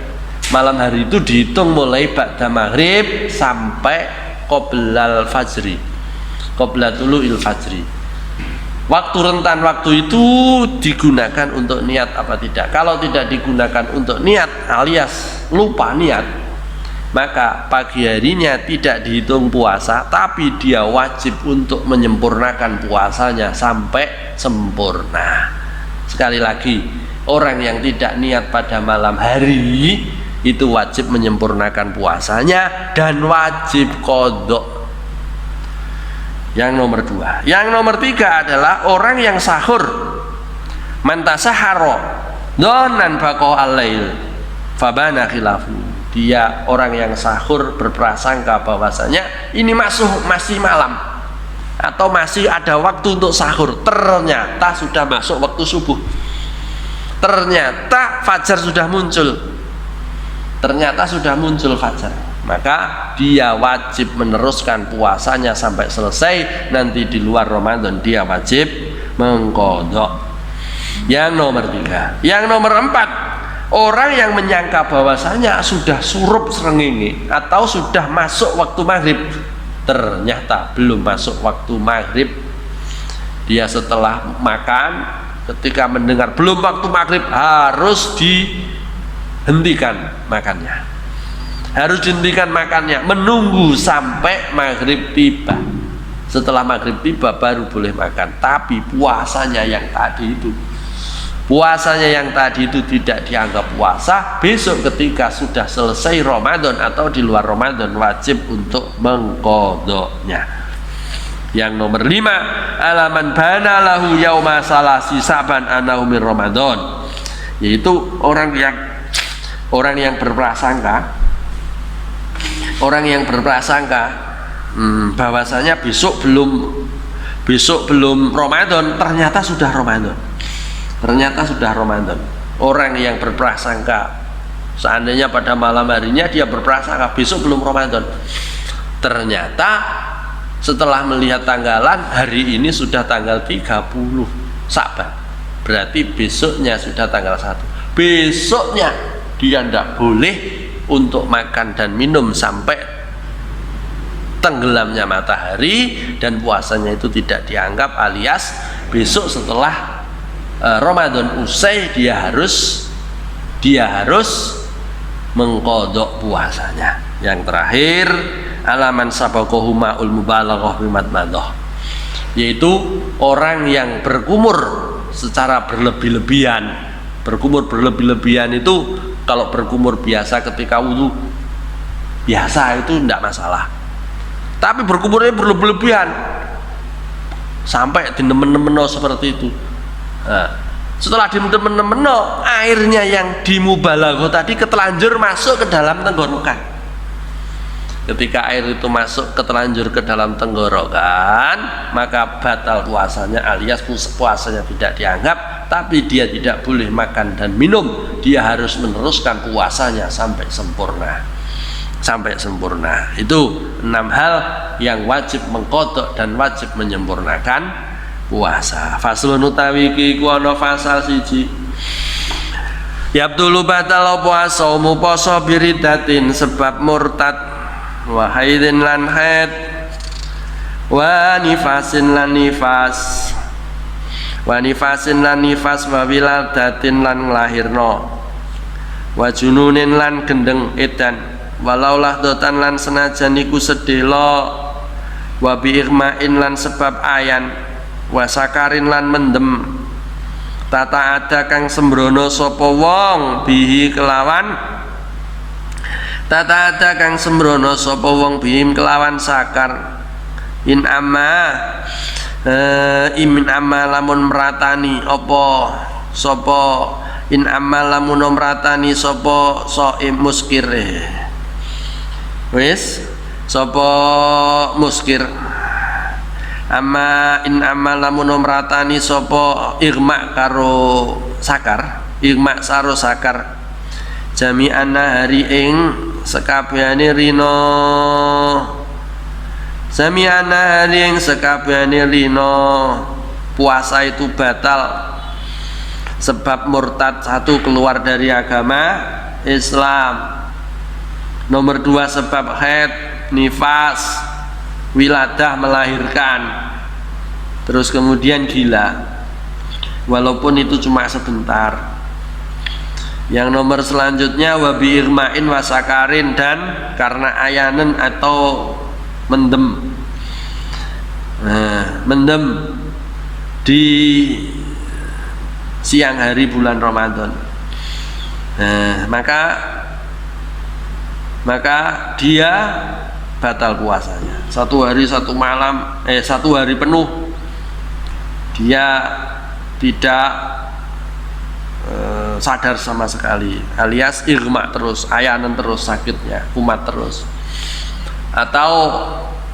Malam hari itu dihitung mulai ba'da maghrib sampai qoblal fajri, qoblatulu'il fajri. Waktu rentan waktu itu digunakan untuk niat apa tidak. Kalau tidak digunakan untuk niat alias lupa niat, maka pagi harinya tidak dihitung puasa, tapi dia wajib untuk menyempurnakan puasanya sampai sempurna. Sekali lagi, orang yang tidak niat pada malam hari itu wajib menyempurnakan puasanya dan wajib qadha. Yang nomor dua. Yang nomor tiga adalah orang yang sahur, man tasahhara donan baqo al-lail fabana khilafu. Dia orang yang sahur berprasangka bahwasanya ini masih malam atau masih ada waktu untuk sahur, ternyata sudah masuk waktu subuh, ternyata fajar sudah muncul, ternyata sudah muncul fajar, maka dia wajib meneruskan puasanya sampai selesai. Nanti di luar Ramadan dia wajib mengqadha. Yang nomor tiga. Yang nomor empat, orang yang menyangka bahwasanya sudah surup srengenge atau sudah masuk waktu maghrib, ternyata belum masuk waktu maghrib. Dia setelah makan, ketika mendengar belum waktu maghrib, harus dihentikan makannya, harus dihentikan makannya, menunggu sampai maghrib tiba. Setelah maghrib tiba baru boleh makan. Tapi puasanya yang tadi itu tidak dianggap puasa. Besok ketika sudah selesai Ramadan atau di luar Ramadan wajib untuk mengqadhanya. Yang nomor 5, alaman bana lahu yauma salasi saban anahu min Ramadan, yaitu orang yang berprasangka bahwasanya besok belum Ramadan, ternyata sudah Ramadan. Orang yang berprasangka, seandainya pada malam harinya dia berprasangka besok belum Ramadan, ternyata setelah melihat tanggalan, hari ini sudah tanggal 30 Sa'ban, berarti besoknya sudah tanggal 1. Besoknya dia tidak boleh untuk makan dan minum sampai tenggelamnya matahari, dan puasanya itu tidak dianggap, alias besok setelah Ramadan usai dia harus mengqadha puasanya. Yang terakhir, alaman sabaqahu ma'ul mubalaghah bimadmadah, yaitu orang yang berkumur secara berlebih-lebihan. Berkumur berlebih-lebihan itu, kalau berkumur biasa ketika wudu biasa itu tidak masalah, tapi berkumurnya berlebih-lebihan sampai dinemen-nemeno seperti itu. Nah, setelah dinemen-nemeno, airnya yang dimubalaghah tadi ketelanjur masuk ke dalam tenggorokan. Ketika air itu masuk ketelanjur ke dalam tenggorokan, maka batal puasanya, alias puasanya tidak dianggap. Tapi dia tidak boleh makan dan minum, dia harus meneruskan puasanya sampai sempurna. Itu 6 hal yang wajib mengqadha dan wajib menyempurnakan puasa. Faslun utawi iki ku ana fasal siji. Yabdulu batal puasa mu poso biridatin sebab murtad, wa haidin lan haid, wa nifasin lan nifas, wa nifasin lan nifas, wa wiladatin lan nglahirno, wa jununin lan gendeng edan, walau lahdotan lan senajan iku sedelo, wa biirmain lan sebab ayan, wa sakarin lan mendem, tata ada kang sembrono sapa wong bihi kelawan, tata ada kang sembrono sapa wong bihim kelawan sakar, in amma imin amma lamun meratani apa sapa, in amma lamun meratani sapa saim muskir, wis sapa muskir, amma in amma lamun meratani sapa irma karo sakar, irma saro sakar, jami'an hari ing sekabehane rino, samiana haring sekabehane rino, puasa itu batal sebab murtad, satu keluar dari agama Islam, nomor dua sebab haid, nifas, wiladah melahirkan, terus kemudian gila, walaupun itu cuma sebentar. Yang nomor selanjutnya wabi irmain wasakarin, dan karena ayanen atau mendem, mendem di siang hari bulan Ramadan, maka dia batal puasanya. Satu hari satu malam, satu hari penuh dia tidak sadar sama sekali, alias irma terus, ayanan terus, sakitnya kumat terus, atau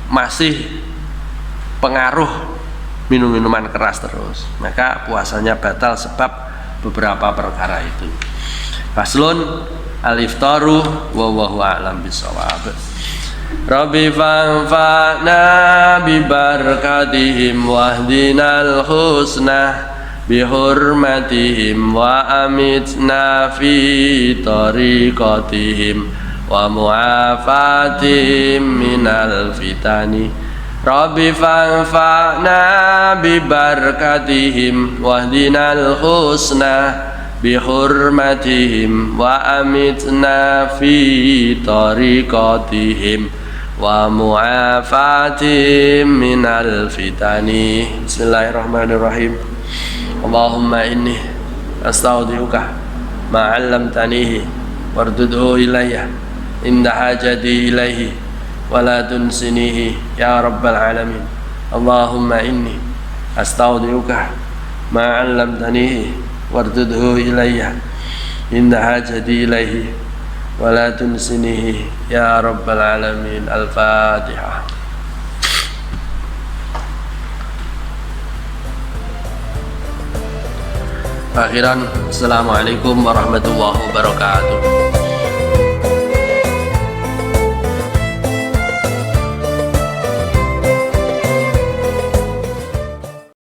masih pengaruh minum-minuman keras terus, maka puasanya batal sebab beberapa perkara itu. Faslun al-iftaru wa wallahu a'lam bishawab. Rabbi fanfa'na bi barakatihim wahdinal husna bi hurmatihim wa amitna fi tariqatihim wa mu'afatihim minal fitani. Rabbi fanfa'na bi barakatihim wahdinal husna bi hurmatihim wa amitna fi tariqatihim wa mu'afatihim minal fitani. Bismillahirrahmanirrahim. Allahumma inni astaudiuka ma 'allamtanihi wardudhu ilayya inda hajati ilaihi wa la tunsinihi ya rabbal alamin. Allahumma inni astaudiuka ma 'allamtanihi wardudhu ilayya inda hajati ilaihi wa la tunsinihi ya rabbal alamin. Al-Fatihah. Akhiran, assalamualaikum warahmatullahi wabarakatuh.